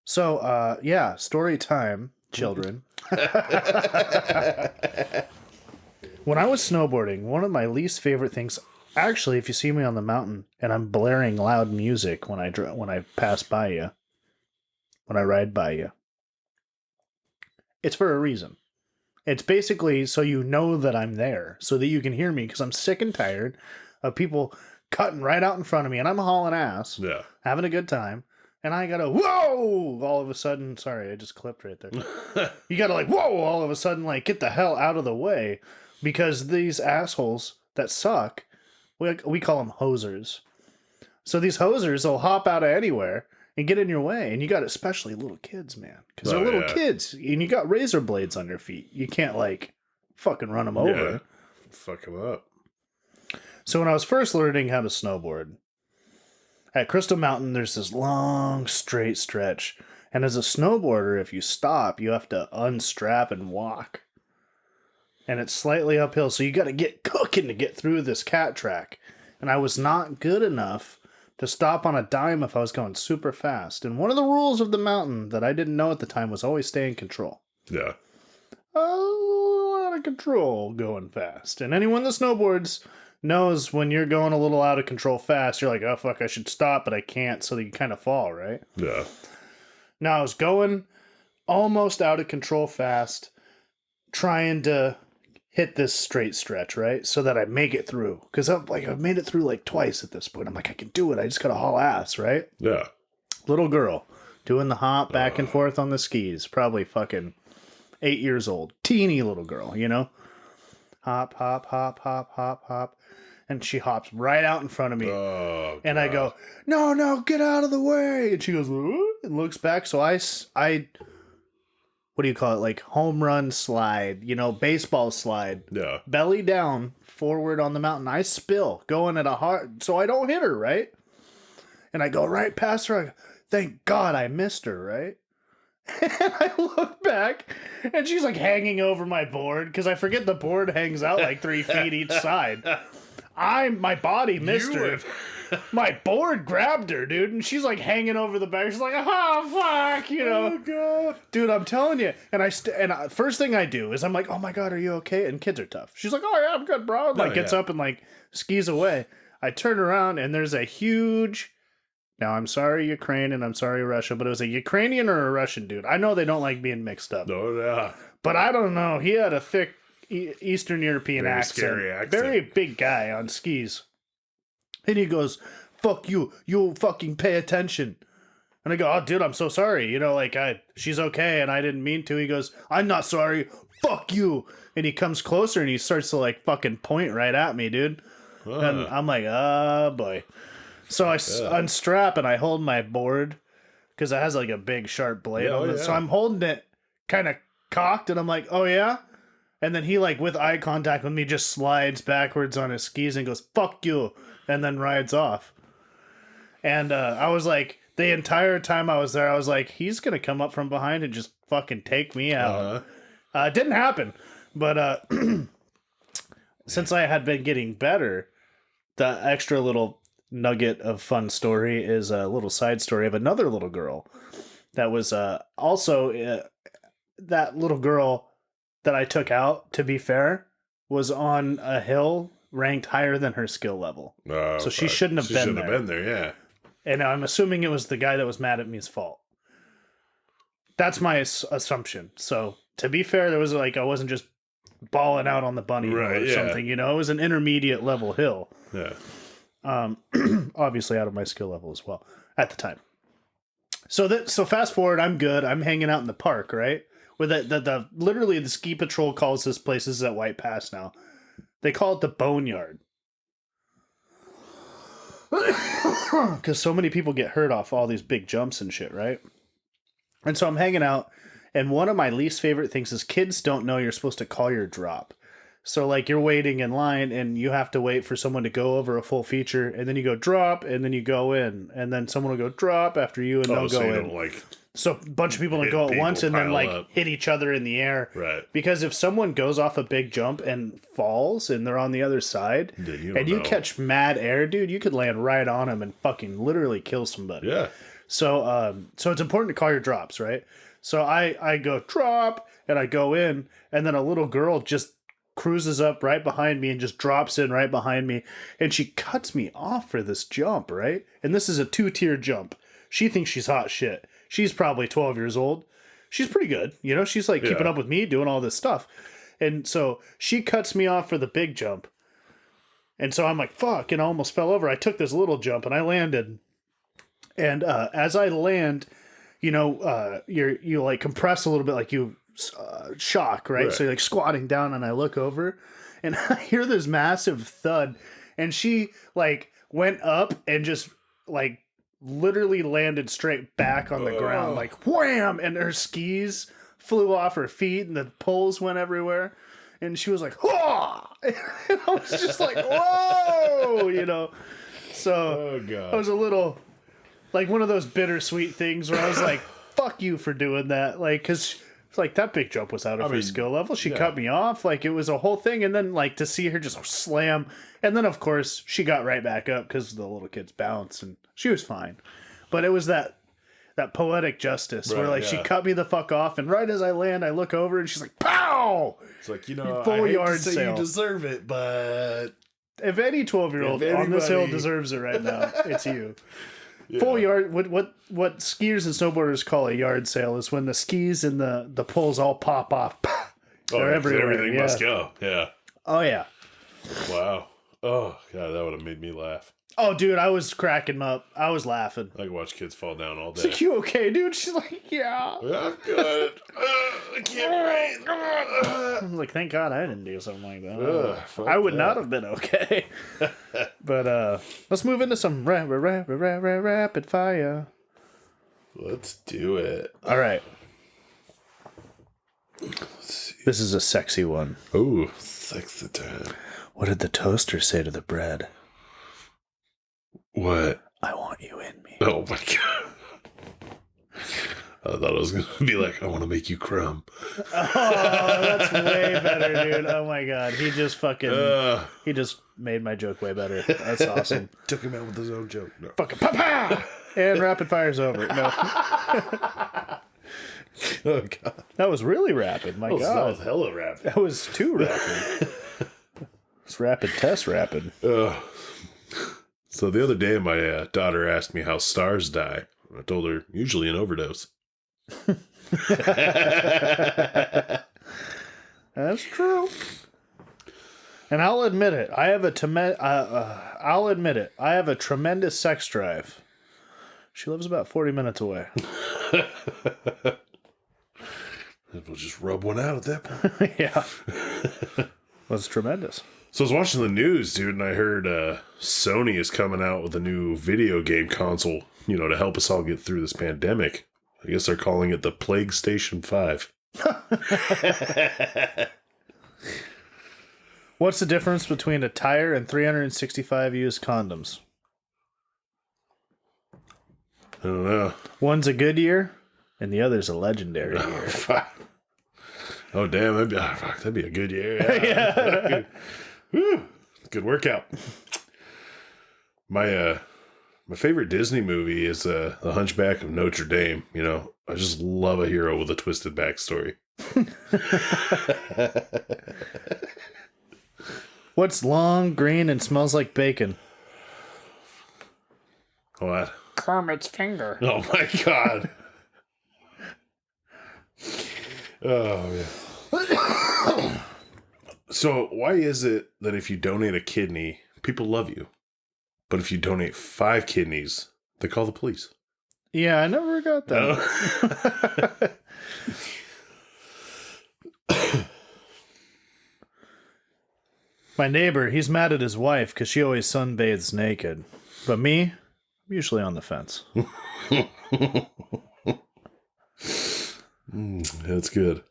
So, yeah, story time, children. When I was snowboarding, one of my least favorite things, actually, if you see me on the mountain and I'm blaring loud music when I pass by you, when I ride by you, it's for a reason. It's basically so you know that I'm there, so that you can hear me, because I'm sick and tired of people cutting right out in front of me, and I'm hauling ass, having a good time, and I gotta, whoa, all of a sudden, sorry, I just clipped right there. You gotta, like, whoa, all of a sudden, like, get the hell out of the way, because these assholes that suck, we call them hosers. So these hosers will hop out of anywhere and get in your way. And you got especially little kids, man. Because they're little kids. And you got razor blades on your feet. You can't, like, fucking run them over.
Yeah. Fuck them up.
So when I was first learning how to snowboard, at Crystal Mountain, there's this long, straight stretch. And as a snowboarder, if you stop, you have to unstrap and walk. And it's slightly uphill. So you got to get cooking to get through this cat track. And I was not good enough to stop on a dime if I was going super fast. And one of the rules of the mountain that I didn't know at the time was always stay in control.
Yeah.
A little out of control going fast. And anyone that snowboards knows when you're going a little out of control fast, you're like, oh, fuck, I should stop, but I can't, so that you kind of fall, right?
Yeah.
Now, I was going almost out of control fast, trying to hit this straight stretch, right? So that I make it through. Because I've made it through like twice at this point. I'm like, I can do it. I just got to haul ass, right?
Yeah.
Little girl doing the hop back and forth on the skis. Probably fucking 8 years old. Teeny little girl, you know? Hop, hop, hop, hop, hop, hop. And she hops right out in front of me.
Oh,
and I go, no, get out of the way. And she goes, ooh, and looks back. So I what do you call it? Like home run slide, you know, baseball slide.
Yeah.
Belly down, forward on the mountain. I spill, going at a hard, so I don't hit her, right? And I go right past her. I go, thank God I missed her, right? And I look back, and she's like hanging over my board, because I forget the board hangs out like 3 feet each side. My body missed her. My board grabbed her, dude, and she's like hanging over the back. She's like, oh, fuck, you know.
Oh, God.
Dude, I'm telling you. And first thing I do is I'm like, oh, my God, are you okay? And kids are tough. She's like, oh, yeah, I'm good, bro. And like gets up and like skis away. I turn around, and there's a huge... Now, I'm sorry, Ukraine, and I'm sorry, Russia, but it was a Ukrainian or a Russian dude. I know they don't like being mixed up.
No, yeah.
But I don't know. He had a thick Eastern European
Very
accent.
scary accent.
Very big guy on skis. And he goes, fuck you. You fucking pay attention. And I go, oh, dude, I'm so sorry. You know, like, she's okay, and I didn't mean to. He goes, I'm not sorry. Fuck you. And he comes closer, and he starts to, like, fucking point right at me, dude. And I'm like, oh, boy. So I unstrap, and I hold my board, because it has, like, a big, sharp blade on it. So I'm holding it kind of cocked, and I'm like, oh, yeah? And then he, like, with eye contact with me, just slides backwards on his skis and goes, fuck you, and then rides off. And I was like, the entire time I was there, I was like, he's going to come up from behind and just fucking take me out. It didn't happen, but since I had been getting better, the extra little nugget of fun story is a little side story of another little girl that was also that little girl that I took out, to be fair, was on a hill ranked higher than her skill level.
Oh,
so she shouldn't have been there.
Been there, yeah.
And I'm assuming it was the guy that was mad at me's fault. That's my assumption. So to be fair, there was like, I wasn't just balling out on the bunny or something, you know, it was an intermediate level hill.
Yeah.
Obviously out of my skill level as well at the time. So fast forward, I'm good. I'm hanging out in the park, right? Where the literally the ski patrol calls this place, this is at White Pass now. They call it the Boneyard. Because so many people get hurt off all these big jumps and shit, right? And so I'm hanging out, and one of my least favorite things is kids don't know you're supposed to call your drop. So, like, you're waiting in line, and you have to wait for someone to go over a full feature, and then you go drop, and then you go in, and then someone will go drop after you, and they'll go in. So a bunch of people don't go at once and then, like, hit each other in the air.
Right.
Because if someone goes off a big jump and falls, and they're on the other side, and you catch mad air, dude, you could land right on them and fucking literally kill somebody.
Yeah.
So it's important to call your drops, right? So I go drop, and I go in, and then a little girl just cruises up right behind me and just drops in right behind me, and she cuts me off for this jump, right? And this is a 2-tier jump. She thinks she's hot shit. She's probably 12 years old. She's pretty good, you know? She's like keeping up with me, doing all this stuff. And so she cuts me off for the big jump. And so I'm like, fuck, and I almost fell over. I took this little jump and I landed. And as I land, you know, you like compress a little bit, like you shock, right? So you're like squatting down, and I look over and I hear this massive thud, and she like went up and just like literally landed straight back on the ground, like wham, and her skis flew off her feet and the poles went everywhere, and she was like, "Whoa!" And I was just like, "Whoa!" You know. So I was a little like one of those bittersweet things where I was like, "Fuck you for doing that," like, because it's like that big jump was out of her skill level. She cut me off, like it was a whole thing, and then like to see her just slam, and then of course she got right back up because the little kids bounce, and she was fine. But it was that poetic justice where like she cut me the fuck off, and right as I land, I look over and she's like, "Pow!"
It's like, you know,
full
I hate
yard
to say
sale.
you deserve it, but
if any 12-year-old on this hill deserves it right now, it's you. Full yard. What skiers and snowboarders call a yard sale is when the skis and the poles all pop off. They're everywhere.
Everything must go. Yeah.
Oh yeah.
Wow. Oh god, that would have made me laugh.
Oh, dude, I was cracking up. I was laughing.
I could watch kids fall down all day.
It's like, you okay, dude? She's like, yeah.
I'm good. I can't breathe.
I'm like, thank God I didn't do something like that. I would not have been okay. But let's move into some rapid fire.
Let's do it.
All right.
Let's see.
This is a sexy one.
Oh, sexy time.
What did the toaster say to the bread?
What?
I want you in me.
Oh my god. I thought it was going to be like, I want to make you crumb.
Oh, that's way better, dude. Oh my god. He just fucking... he just made my joke way better. That's awesome.
Took him out with his own joke. No.
Fucking pa-pa! And rapid fire's over. No.
Oh god.
That was really rapid. My god.
That was hella rapid.
That was too rapid. It's rapid test rapid.
So the other day, my daughter asked me how stars die. I told her, usually an overdose.
That's true. And I'll admit it. I have a tremendous sex drive. She lives about 40 minutes away.
We'll just rub one out at that point.
Yeah. Well, it's tremendous.
So I was watching the news, dude, and I heard Sony is coming out with a new video game console, you know, to help us all get through this pandemic. I guess they're calling it the Plague Station 5.
What's the difference between a tire and 365 used condoms?
I don't know.
One's a good year, and the other's a legendary year.
Oh, damn. That'd be a good year.
Yeah.
Woo, good workout. My favorite Disney movie is The Hunchback of Notre Dame. You know, I just love a hero with a twisted backstory.
What's long, green, and smells like bacon?
What?
Kermit's finger.
Oh my God. Oh yeah. So why is it that if you donate a kidney, people love you, but if you donate 5 kidneys, they call the police?
Yeah, I never got that. My neighbor, he's mad at his wife because she always sunbathes naked. But me, I'm usually on the fence.
That's good.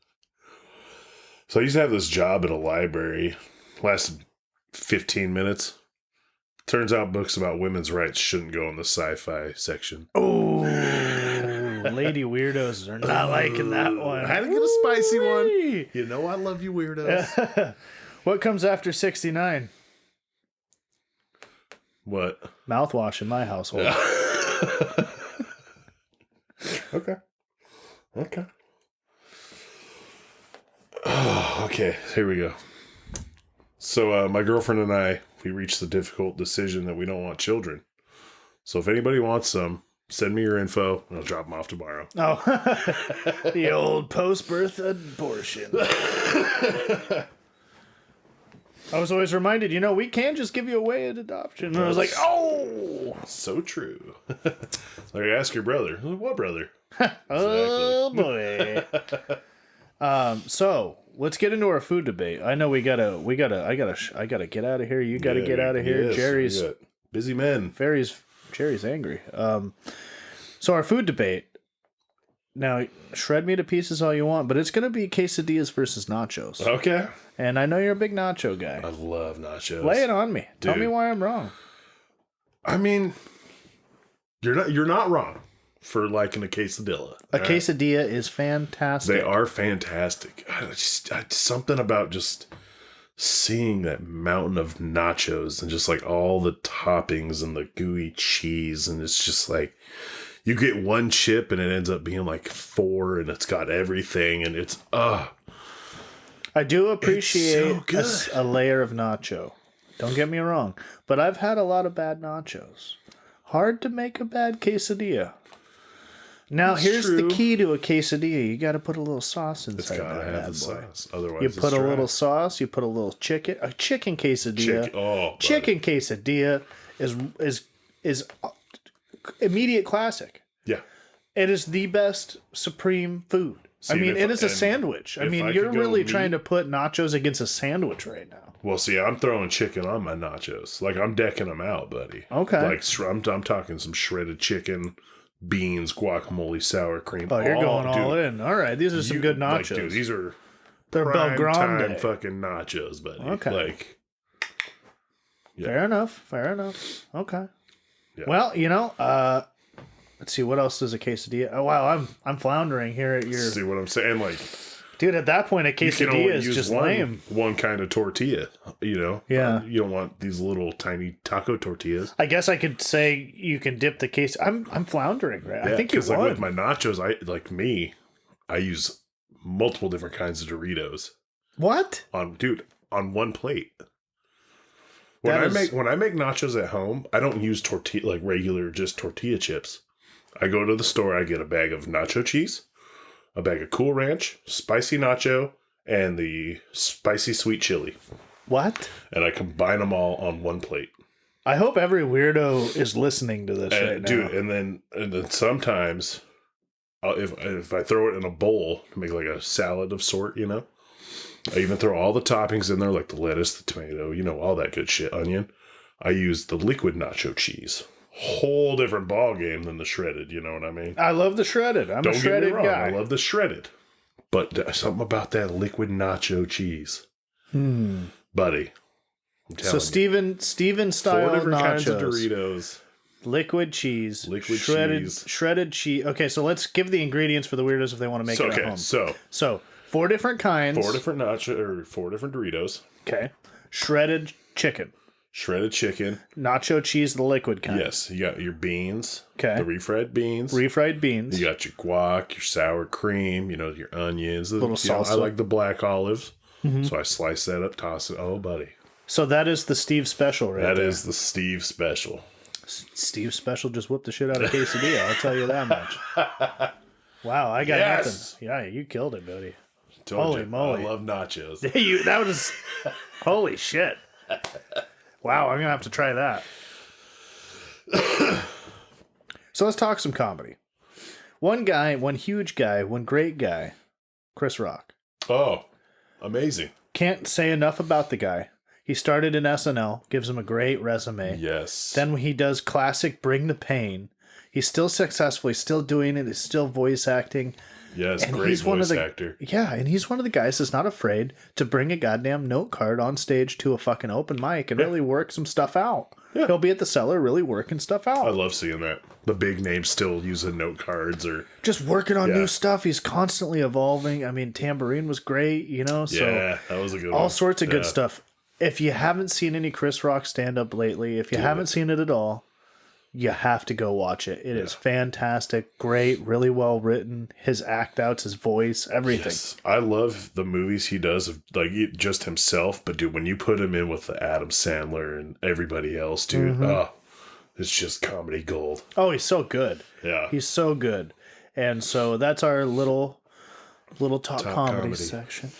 So I used to have this job at a library. Lasted 15 minutes. Turns out books about women's rights shouldn't go in the sci-fi section.
Oh, lady weirdos are not liking that one.
I had to get a spicy one. You know I love you, weirdos.
What comes after 69?
What?
Mouthwash in my household.
Okay. Oh, okay, here we go. So my girlfriend and I, we reached the difficult decision that we don't want children. So if anybody wants some, send me your info and I'll drop them off tomorrow.
Oh, the old post-birth abortion. I was always reminded, we can just give you away at adoption. And I was like, oh!
So true. Like, ask your brother. What brother?
Oh, boy. So, let's get into our food debate. I know I gotta get out of here. You gotta get out of here.
Yes,
Jerry's
busy men.
Jerry's angry. So our food debate. Now, shred me to pieces all you want, but it's going to be quesadillas versus nachos.
Okay.
And I know you're a big nacho guy.
I love nachos.
Lay it on me.
Dude.
Tell me why I'm wrong.
I mean, you're not wrong for liking a quesadilla.
A quesadilla is fantastic.
They are fantastic. Something about just seeing that mountain of nachos and just like all the toppings and the gooey cheese, and it's just like you get one chip and it ends up being like 4 and it's got everything and it's
I do appreciate
so
a layer of nacho. Don't get me wrong, but I've had a lot of bad nachos. Hard to make a bad quesadilla. Now, here's the key to a quesadilla. You got to put a little sauce inside.
It's got to have the sauce. Otherwise,
you put a little sauce. You put a little chicken. A chicken quesadilla. Chicken quesadilla is immediate classic.
Yeah.
It is the best supreme food.
See,
it is a sandwich. You're really trying to put nachos against a sandwich right now.
Well, see, I'm throwing chicken on my nachos. Like, I'm decking them out, buddy.
Okay.
Like, I'm talking some shredded chicken, beans, guacamole, sour cream.
Oh, you're going all in. All right, these are some good nachos.
Like, dude, these are
they're
prime time fucking nachos, buddy.
Okay.
Like,
yeah. Fair enough. Okay.
Yeah.
Well, let's see, what else does a quesadilla? Oh wow, I'm floundering here at your.
See what I'm saying? Like,
dude, at that point, a quesadilla is just lame.
One kind of tortilla,
Yeah.
You don't want these little tiny taco tortillas.
I guess I could say you can dip the case. I'm floundering, right?
Yeah,
I think you won.
Like with my nachos, I use multiple different kinds of Doritos.
What?
On one plate. When I make nachos at home, I don't use tortilla like regular just tortilla chips. I go to the store, I get a bag of nacho cheese, a bag of Cool Ranch, spicy nacho, and the spicy sweet chili.
What?
And I combine them all on one plate.
I hope every weirdo is listening to this right now.
Dude, and then sometimes if I throw it in a bowl to make like a salad of sort, I even throw all the toppings in there, like the lettuce, the tomato, all that good shit, onion. I use the liquid nacho cheese. Whole different ball game than the shredded, you know what I mean?
I love the shredded. I'm a shredded guy.
I love the shredded. But there's something about that liquid nacho cheese. Buddy. I'm telling you.
Steven style
4 different
nachos.
kinds of Doritos.
Liquid cheese. Shredded cheese. Okay, so let's give the ingredients for the weirdos if they want to make it at home.
So
4 different kinds.
4 different nacho or 4 different Doritos.
Okay. Shredded chicken.
Shredded chicken.
Nacho cheese, the liquid kind.
Yes. You got your beans.
Okay.
The refried beans.
Refried beans.
You got your guac, your sour cream, your onions.
Little salsa.
I like the black olives. Mm-hmm. So I slice that up, toss it. Oh, buddy.
So that is the Steve special, right?
That is the Steve special.
Steve special just whooped the shit out of quesadilla. I'll tell you that much. Wow, I got nothing. Yeah, you killed it, buddy. Holy moly.
I love nachos.
That was... Holy shit. Wow, I'm going to have to try that. So let's talk some comedy. One huge guy, one great guy, Chris Rock.
Oh, amazing.
Can't say enough about the guy. He started in SNL, gives him a great resume.
Yes.
Then he does classic Bring the Pain. He's still successful. He's still doing it. He's still voice acting.
Yes,
and
great voice actor.
Yeah, and he's one of the guys that's not afraid to bring a goddamn note card on stage to a fucking open mic and really work some stuff out. Yeah. He'll be at the cellar really working stuff out.
I love seeing that. The big names still using note cards or...
Just working on new stuff. He's constantly evolving. I mean, Tambourine was great, so...
Yeah, that was a good one.
All sorts of good stuff. If you haven't seen any Chris Rock stand-up lately, if you haven't seen it at all... You have to go watch it. It is fantastic, great, really well written. His act outs, his voice, everything. Yes.
I love the movies he does of just himself. But dude, when you put him in with the Adam Sandler and everybody else, dude, it's just comedy gold.
Oh, he's so good.
Yeah,
he's so good. And so that's our little top comedy section.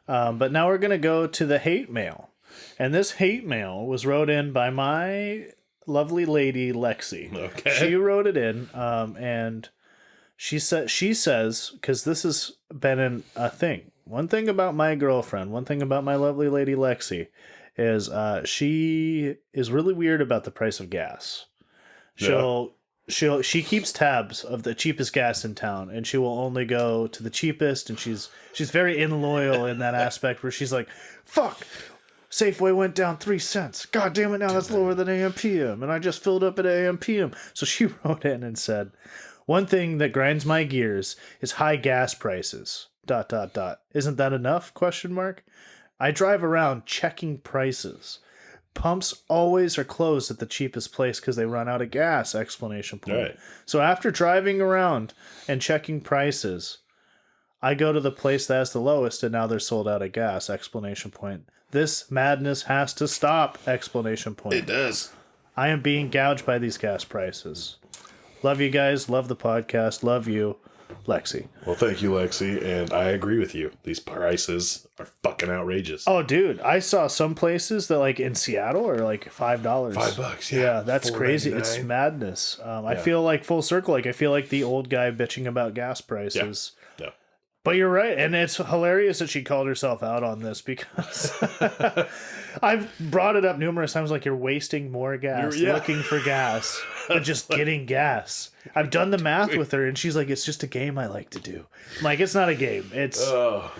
But now we're gonna go to the hate mail, and this hate mail was wrote in by my lovely lady Lexi.
Okay.
She wrote it in, and she says, because this has been a thing. One thing about my girlfriend, one thing about my lovely lady Lexi, is she is really weird about the price of gas. She keeps tabs of the cheapest gas in town, and she will only go to the cheapest. And she's very loyal in that aspect, where she's like, "Fuck." Safeway went down 3 cents. God damn it, now that's lower than AM PM. And I just filled up at AM PM. So she wrote in and said, "One thing that grinds my gears is high gas prices. ... Isn't that enough? ? I drive around checking prices. Pumps always are closed at the cheapest place because they run out of gas! Right. So after driving around and checking prices, I go to the place that has the lowest, and now they're sold out of gas! This madness has to stop!
It does.
I am being gouged by these gas prices. Love you guys. Love the podcast. Love you, Lexi."
Well, thank you, Lexi. And I agree with you. These prices are fucking outrageous.
Oh, dude. I saw some places that, like, in Seattle are like $5.
$5,
yeah. That's crazy. It's madness. I feel like full circle. Like, I feel like the old guy bitching about gas prices.
Yeah.
But you're right, and it's hilarious that she called herself out on this, because I've brought it up numerous times, like, you're wasting more gas looking for gas than just getting gas. I've done the math with her, and she's like, "It's just a game I like to do." I'm like, it's not a game. It's a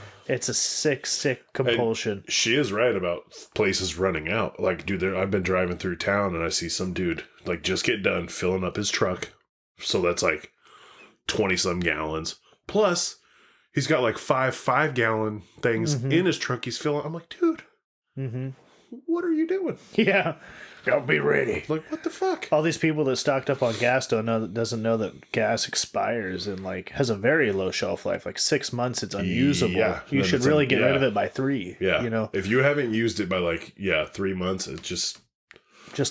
sick compulsion.
And she is right about places running out. Like, dude, I've been driving through town, and I see some dude, like, just get done filling up his truck. So that's like 20-some gallons. Plus... he's got like 5 gallon things in his trunk he's filling. I'm like, dude, what are you doing?
Yeah. Don't be ready.
Like, what the fuck?
All these people that stocked up on gas doesn't know that gas expires and like has a very low shelf life. Like 6 months, it's unusable. Yeah. You should really get rid of it by 3.
Yeah. If you haven't used it by 3 months, it's just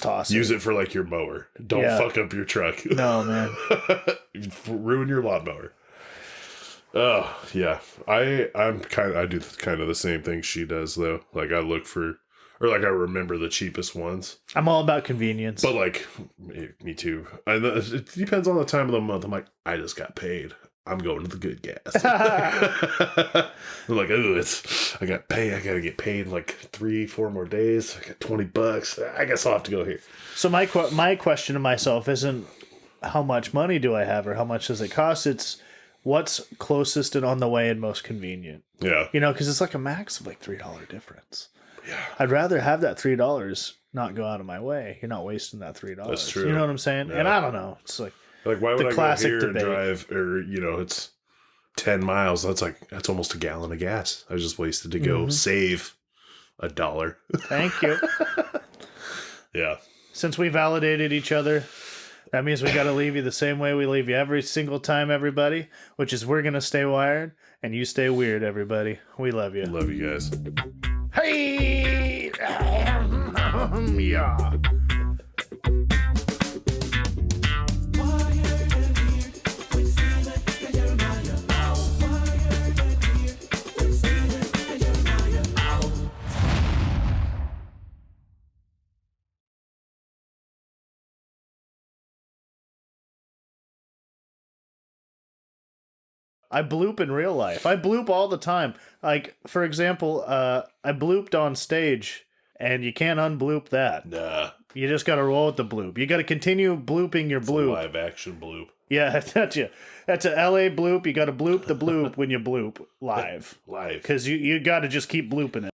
toss it.
Use it for like your mower. Don't fuck up your truck.
No, man.
Ruin your lawnmower. Oh, yeah. I do kind of the same thing she does, though. Like, I look for, or like, I remember the cheapest ones.
I'm all about convenience.
But, like, me too. It depends on the time of the month. I'm like, I just got paid. I'm going to the good gas. I'm like, I got paid. I got to get paid in like 3-4 more days. I got $20. I guess I'll have to go here.
So my question to myself isn't how much money do I have or how much does it cost? It's what's closest and on the way and most convenient.
Yeah.
Because it's like a max of like $3 difference.
Yeah.
I'd rather have that $3 not go out of my way. You're not wasting that $3.
That's true.
You know what I'm saying? Yeah. And I don't know. It's like
why would I go here
debate.
and drive? Or, it's 10 miles. That's almost a gallon of gas I just wasted to go save $1.
Thank you.
Yeah.
Since we validated each other, that means we got to leave you the same way we leave you every single time, everybody, which is we're going to stay wired and you stay weird, everybody. We love you.
Love you guys.
Hey! Yeah. I bloop in real life. I bloop all the time. Like, for example, I blooped on stage, and you can't unbloop that.
Nah.
You just got to roll with the bloop. You got to continue blooping your bloop.
Live action bloop.
Yeah, that's you. That's a LA bloop. You got to bloop the bloop when you bloop live.
Live.
Because you got to just keep blooping it.